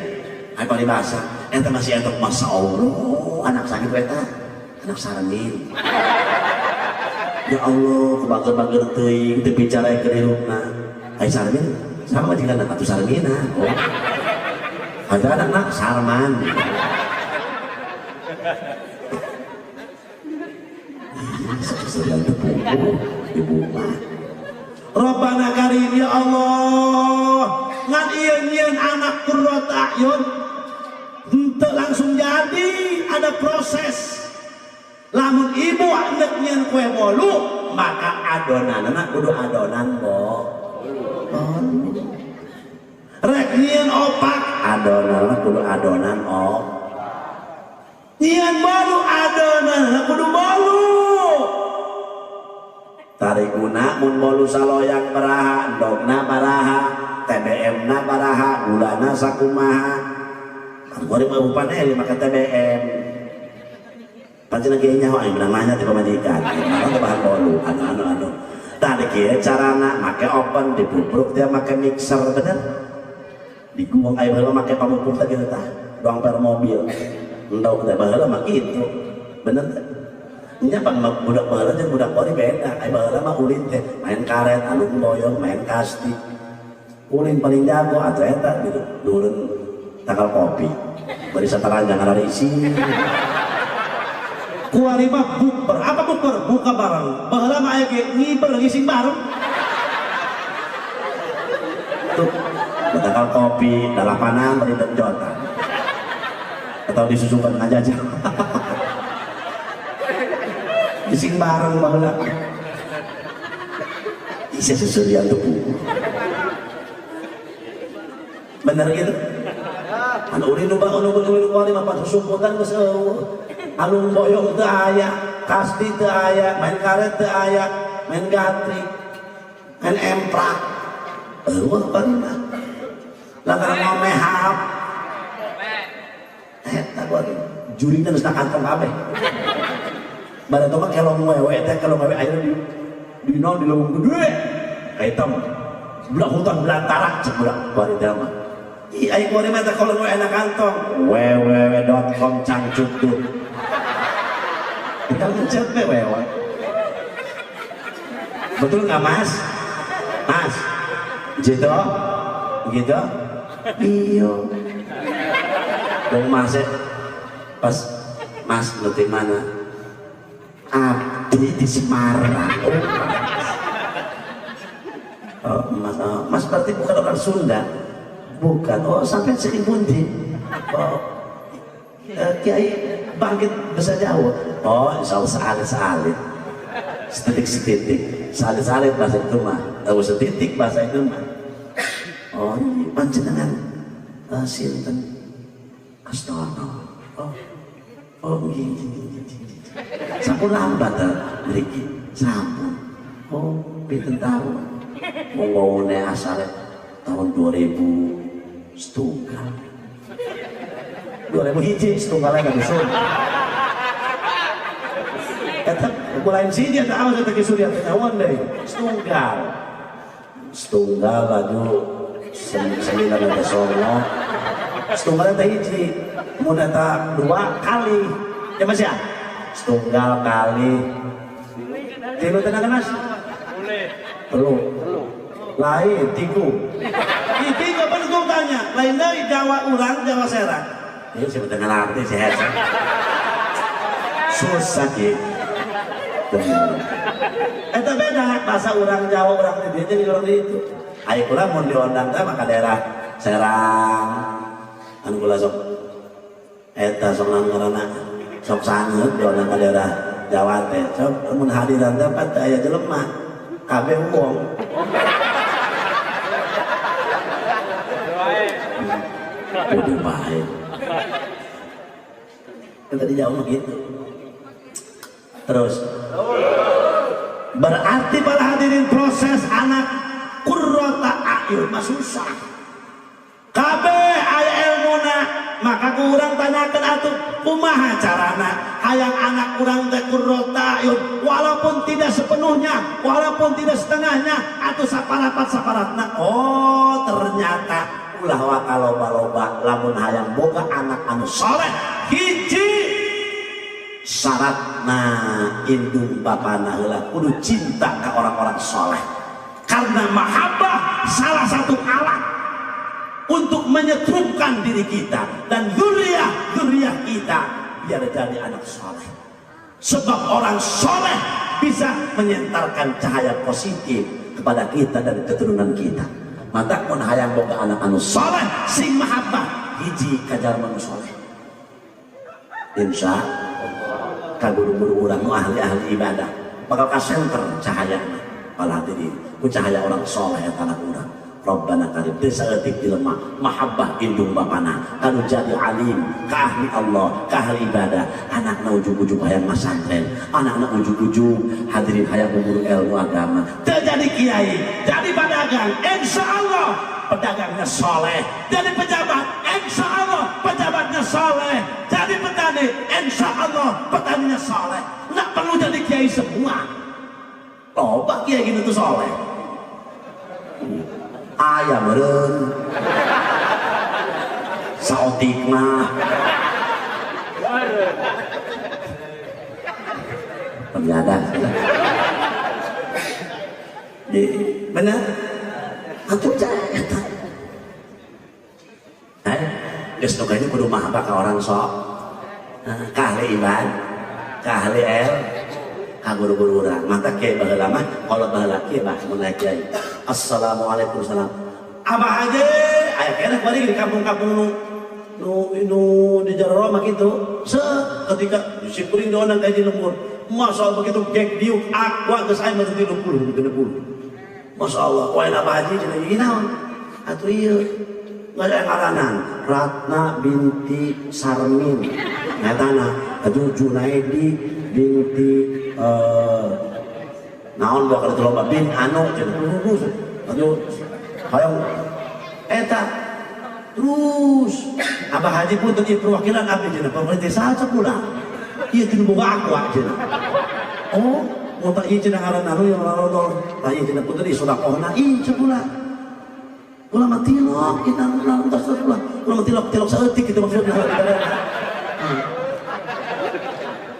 Ai paribasa, eta masih entok masyaallah anak sakit eta, anak sarengin. Ya Allah, kebager-bager teuing teu bicara ke hilupna. Ai sarmin, sama jeung anak atuh sarmina. Oh. Ada anakna sarman. Sedang tepung ibu mah. Rabbana Karim ya Allah, ngan ieu anak qurrata a'yun henteu langsung jadi, ada proses. Lamun ibu hendak nyieun kue bolu maka adonanna kudu adonan rek nyieun opak adonanna kudu adonan nyian balu adana kudu balu tarik guna mun bolu saloyang baraha endogna baraha TBM na baraha gulana sakumaha gua mau panel maka TBM pancen lagi nyaho aing menang nanya di pemadikan mana bahan bolu anu tadi kieu carana make oven dibubruk dia make mixer bener diguang air baheula make pamupuk teh kitu tah doang per mobil endog teh baheula mah kitu bener teh nya pan budak baheula jeung budak bori beda air baheula mah ulin teh main karet anu boyong main kasti ulin paling jago atuh eta gitu dulun takal kopi bari sataranjang ada isi kuari mah bukber apa bukber buka bareng baheula mah aya ge ngiber ngising bareng tuh takal kopi dalapanan bari denjotan atau disusukan ngajajah ngising bareng baheula isi susurian tuh bener gitu anu ulin nu kuari mah pas susumputan geus anu boyong teu aya kasti teu aya main karet teu aya main gatrik main emprak eueuh bari mah lantaran ngomehap eta gua jurina geus na kantong kabeh bari tong kelong wewe teh kelong wewe aya di naon di leuweung gede ka hitam budak hutan belantara cek budak kuari teh mah ih ai kuari mah teh kelong wewe na kantong www.com cangcutut kita ngecet wewe betul nggak mas gitu iyo dong mas pas mas ngerti mana abdi di Semarang mas berarti bukan orang Sunda bukan sampai sering pundi kiai bangkit besar jauh insya Allah salit setitik salit bahasa itu mah setitik bahasa itu mah ini panjenengan sinten Astono gini sampun lambat mriki sampun pinten tahun ngomongone asale tahun 2000 setunggal 2001 setunggalnya nggak disuruh eta lain sih dia tak awas eta surya teh deh setunggal laju 9 Songo setunggal teh hiji mun eta 2 kali ya Mas ya setunggal kali tilu tenaga Mas telu lain tiku tiga betul tanya lain dari Jawa urang Jawa Serang ini sebetulnya ngerti sih susah gitu itu beda bahasa orang Jawa orang di dia jadi orang itu ayo kula mau diundang ke maka daerah Serang anu kula sok eta sok nanggarana sok sanget diundang ke daerah Jawa teh sok mun hadiran dapat aya jelema kabeh wong kudu bae kan tadi jauh begitu terus berarti para hadirin proses anak qurrata a'yun mah susah kabeh aya ilmuna maka kurang tanyakeun atuh kumaha carana hayang anak kurang teh qurrata a'yun walaupun tidak sepenuhnya walaupun tidak setengahnya atuh saparapat-saparatna ternyata ulah wa kaloba-loba lamun hayang boga anak anu saleh hiji syaratna indung bapana heula kudu cinta ke orang-orang saleh karena mahabbah salah satu alat untuk menyetrumkan diri kita dan zuriat kita biar jadi anak saleh sebab orang saleh bisa menyentarkan cahaya positif kepada kita dan keturunan kita mata mun hayang boga anak anu saleh sing mahabbah hiji kajar manu saleh insya kaguru-guru urang nu ahli-ahli ibadah bakal ka senter cahayana pala hati ku cahaya orang saleh eta anak urang Rabbana karim teu saeutik jelema mahabbah indung bapana anu jadi alim ka ahli Allah ka ahli ibadah anakna ujug-ujug hayang masantren anakna ujug-ujug hadirin hayang guru ilmu agama teu jadi kiai jadi pedagang insyaallah pedagangnya soleh jadi pejabat insyaallah pejabatnya soleh jadi petani insyaallah petaninya soleh nggak perlu jadi kiai semua loba kiai gitu tuh soleh ayam meureun saotik mah penjada di bener atuh cai eta geus nu kieu kudu mahabbah ka orang sok ka ahli iman ka ahli ka guru-guru urang mata kiai baheula mah kolot baheula kieu mah mun kiai assalamualaikum salam abah aja aya keneh bari di kampung-kampung nu di Jaroro mah kitu ketika si kuring doonang kaji lembur masya Allah begitu gek diuk aqua geus aya mah 30 masya Allah poe abah haji cenah ieu naon atuh ieu ngada ngaranan Ratna binti Sarmin nyatana atuh Junaidi binti naon bakal itu loba bin anu terus aduh hayang eta terus abah haji pun tadi perwakilan abdi cenah pemerintah saha pula ieu teu boga aqua cenah oh mun tak ieu cenah ngaran anu yang larodol tah ieu cenah pun tadi sedekahna ieu pula ulah mah tilok kita ulah entos pula ulah mah tilok saeutik kitu maksudna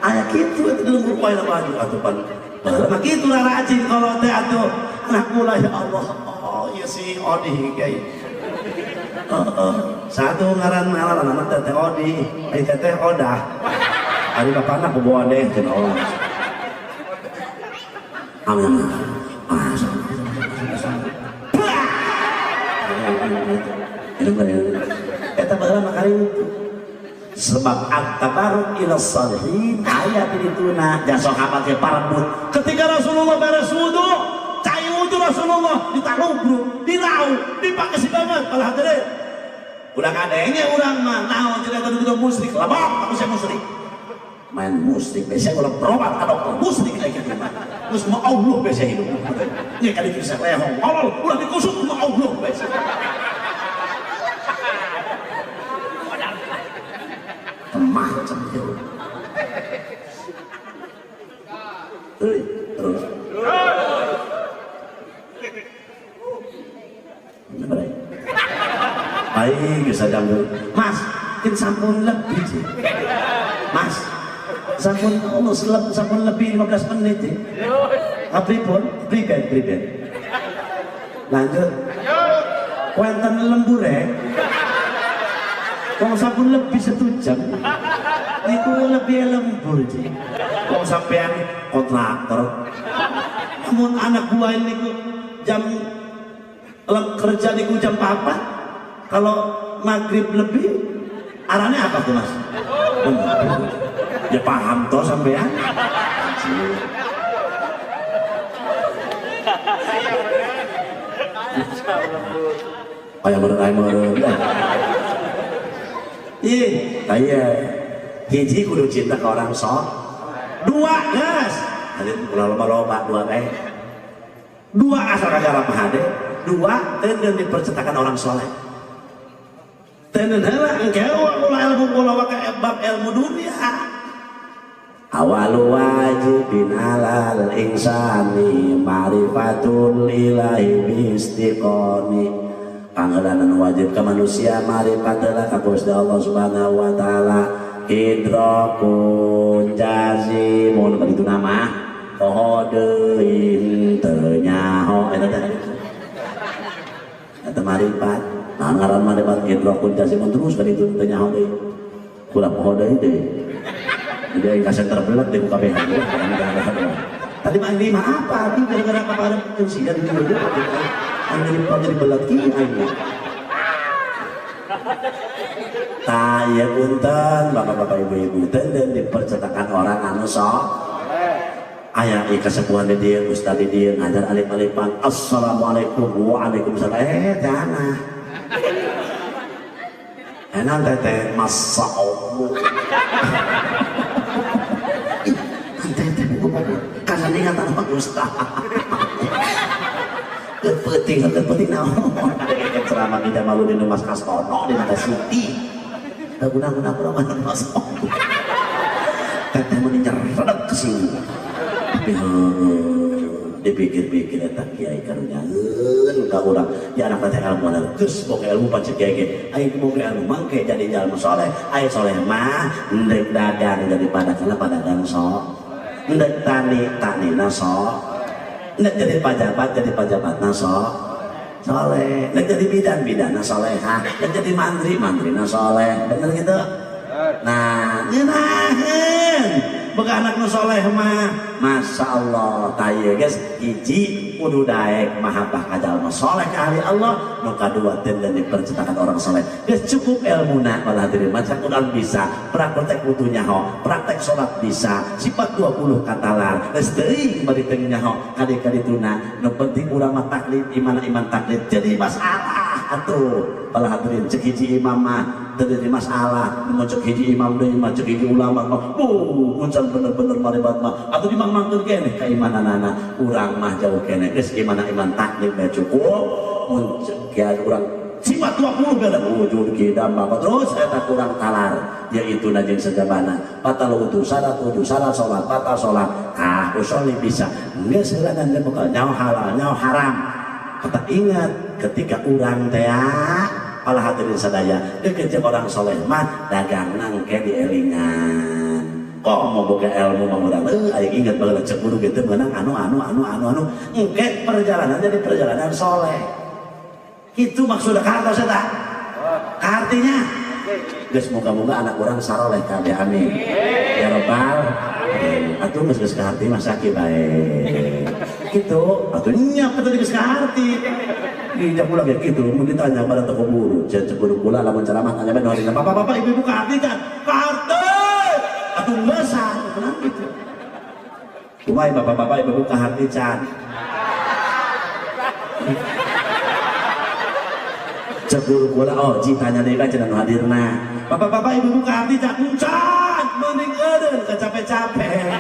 aya kitu eta lembur poe abah haji atuh pan mah kitu lah rajin kalau teh atuh anak mula ya Allah oh iya si Odi kayak satu ngaran nama teh Odi ai teh Odah ari bapana boboan deh cenah Allah amin eta baheula makari sebab at-tabarruk ila shalihin aya di dituna jasa sahabat teh parabut ketika Rasulullah beres wudu cai wudu Rasulullah ditalubruk dirau dipake si banget kalah teh udah kadenge urang mah naon cenah kudu musyrik labak aku saya musyrik main musyrik biasa ulah berobat ka dokter musyrik aya kitu mah geus mah Allah biasa hidup nya kali bisa lehong awal ulah dikusut mah Allah biasa temah cemil terus baik bisa jambul mas kan sampun lebih sih mas sampun sampun lebih 15 menit sih pribad lanjut kuantan lembur kalau sampun lebih 1 jam niku lebih lembur sih kalau sampean kontraktor namun anak buah niku jam kerja niku jam 4 kalau maghrib lebih arahnya apa tuh mas? Ya paham toh sampean ayam meren iya hiji kudu cinta ke orang sok 2 gas ada loba-loba 2 baik 2 asal kagak apa hade 2 tenden dipercetakan orang soleh tenden heula engkeu ulah ilmu ulah ka bab ilmu dunia awalu wajibin alal insani ma'rifatul ilahi bistiqoni panggilanan wajib ke manusia marifatilah ka Gusti Allah Subhanahu wa taala idrakun jazimun kan itu nama kodein teu nyaho eta teh eta marifat nah ngaran marifat idrakun jazimun terus kan itu teu nyaho deui kula poho deui jadi kasih terbelat di muka BH tadi mah ini mah apa ini gara-gara apa ada pensiun di dulu jadi belat kieu aing taya punten bapak-bapak ibu-ibu dan dipercetakan orang anu sok aya kasepuhan di dieu ustaz di dieu ngajar alif-alifan assalamualaikum waalaikumsalam tanah enak teh masyaallah teh karena ingatan Pak Ustaz kepenting naon ada ceramah kita malu di Mas Kastono di Nada Suti guna-guna peramahan Mas teteh meni nyerep ke sini dipikir-pikir eta kiai karunya ka urang ya anak teh ilmu geus boga ilmu pancet kiai aya boga ilmu mangke jadi jalma saleh aya saleh mah ndek dagang daripada kana padagang sok ndek tanina sok ndek jadi pajabatna sok saleh ndek jadi bidan-bidana salehah ndek jadi mantrina saleh bener gitu nah ngeunaheun boga anak nu soleh mah masya Allah taya guys hiji kudu daek mahabbah ka jalma soleh ka ahli Allah nu kadua teh dan dipercetakan orang soleh geus cukup ilmuna malah diri macam urang bisa praktek kudu nyaho praktek salat bisa sifat 20 katalar geus teuing bari teu nyaho kadi-kadituna nu penting urang mah taklid iman taklid jadi masalah atuh malah hadirin cek hiji imam mah teu masalah mun cek hiji imam deui mah cek hiji ulama mah muncul bener-bener maribat mah atuh dimangmangkeun keneh keimananana urang mah jauh keneh geus iman taklid mah cukup mun cek urang sifat 20 beda wujud kidam maka terus eta kurang talar yaitu najeng sejabana batal wudu syarat salat batal salat usul bisa geus heula dan bakal nyaho halal nyaho haram kata ingat ketika urang teh Allah hadirin sadaya deket orang soleh mah dagang nangke dielingan kok mau boga ilmu mah urang aya ingat baheula cek guru gitu meunang anu engke perjalanan jadi perjalanan soleh itu maksudnya kartos eta artinya geus moga-moga anak urang saroleh kabeh amin ya rabbal atuh geus ka harti mah sakit bae kitu atuh nya atuh geus ka harti Ijak pula kayak gitu, mau ditanya pada toko buru, cek guru pula lamun ceramah tanya benar ini, bapak-bapak ibu-ibu karti kan, karti, atau basah, kenapa gitu? Wahai bapak-bapak ibu-ibu karti can, cek guru pula, oh citanya deh kan jangan hadirna, bapak-bapak ibu-ibu karti can, mending eden, capek-capek,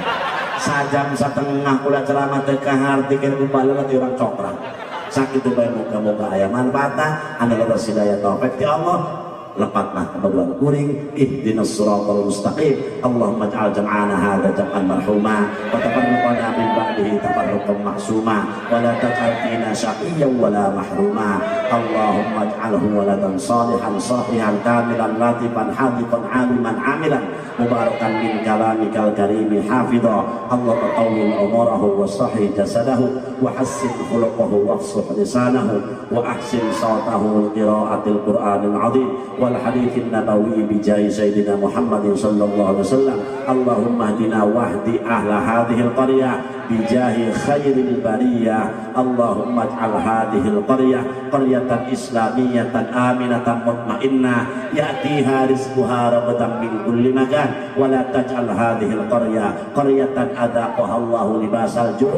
sajam setengah pula ceramah teka harti kan kumpul nanti orang coklat. Sakit itu baik moga-moga aya manfaatna anda lepas hidayah taufik ti Allah lepatna kebaduan kuring ihdinas siratal mustaqim Allahumma ij'al jam'ana hadza jam'an marhuma wa tafarraqana min ba'dihi tafarruqan ma'suma wa la taj'al fina shaqiyyan wa la mahruma Allahumma ij'alhu waladan salihan sahihan kamilan latifan hadiqan aliman amilan mubarakan min kalamikal karimi hafidha Allah tawil umurahu wa sahih jasadahu wa hassin khuluquhu wa afsuh lisanahu wa ahsin sawtahu qira'atil qur'anil azim wal hadithin nabawi bijai sayyidina Muhammadin sallallahu alaihi wasallam Allahumma hdina wahdi ahla hadhil qaryah bijahi khairil bariyah Allahumma ij'al hadhil qaryah qaryatan islamiyatan aminatan mutmainnah ya'tiha rizquha ragadan min kulli makan wa la taj'al hadhil qaryah qaryatan adaqaha Allahu libasal ju'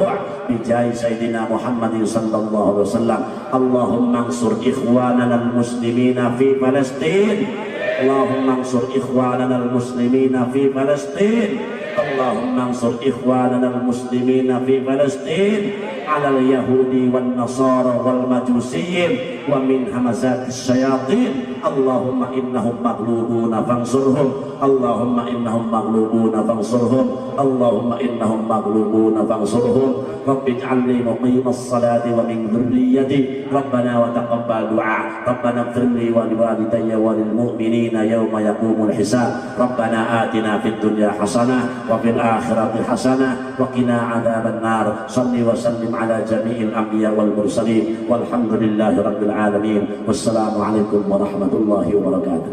bijahi sayyidina Muhammadin sallallahu alaihi wasallam Allahumma ansur ikhwanana al-muslimina fi Palestin Allahumma ansur ikhwanana al-muslimina fi Palestin Allahumma ansur ikhwanana al-muslimina fi Palestin ala al-yahudi wal nasara wal majusiyyin wa min hamazatis syayatin Allahumma innahum maghlubuna fansurhum Allahumma innahum maghlubuna fansurhum Allahumma innahum maghlubuna fansurhum Rabbi ij'alni muqimas salati wa min dhurriyyati Rabbana wa taqabbal du'a Rabbana ighfir li wa liwalidayya wa lil mu'minina yawma yaqumul hisab Rabbana atina fid dunya hasanah wa fil akhirati hasanah wa qina adzaban nar salli wa sallim ala jami'il anbiya wal mursalin walhamdulillahi rabbil alamin wassalamu alaikum warahmatullahi wabarakatuh.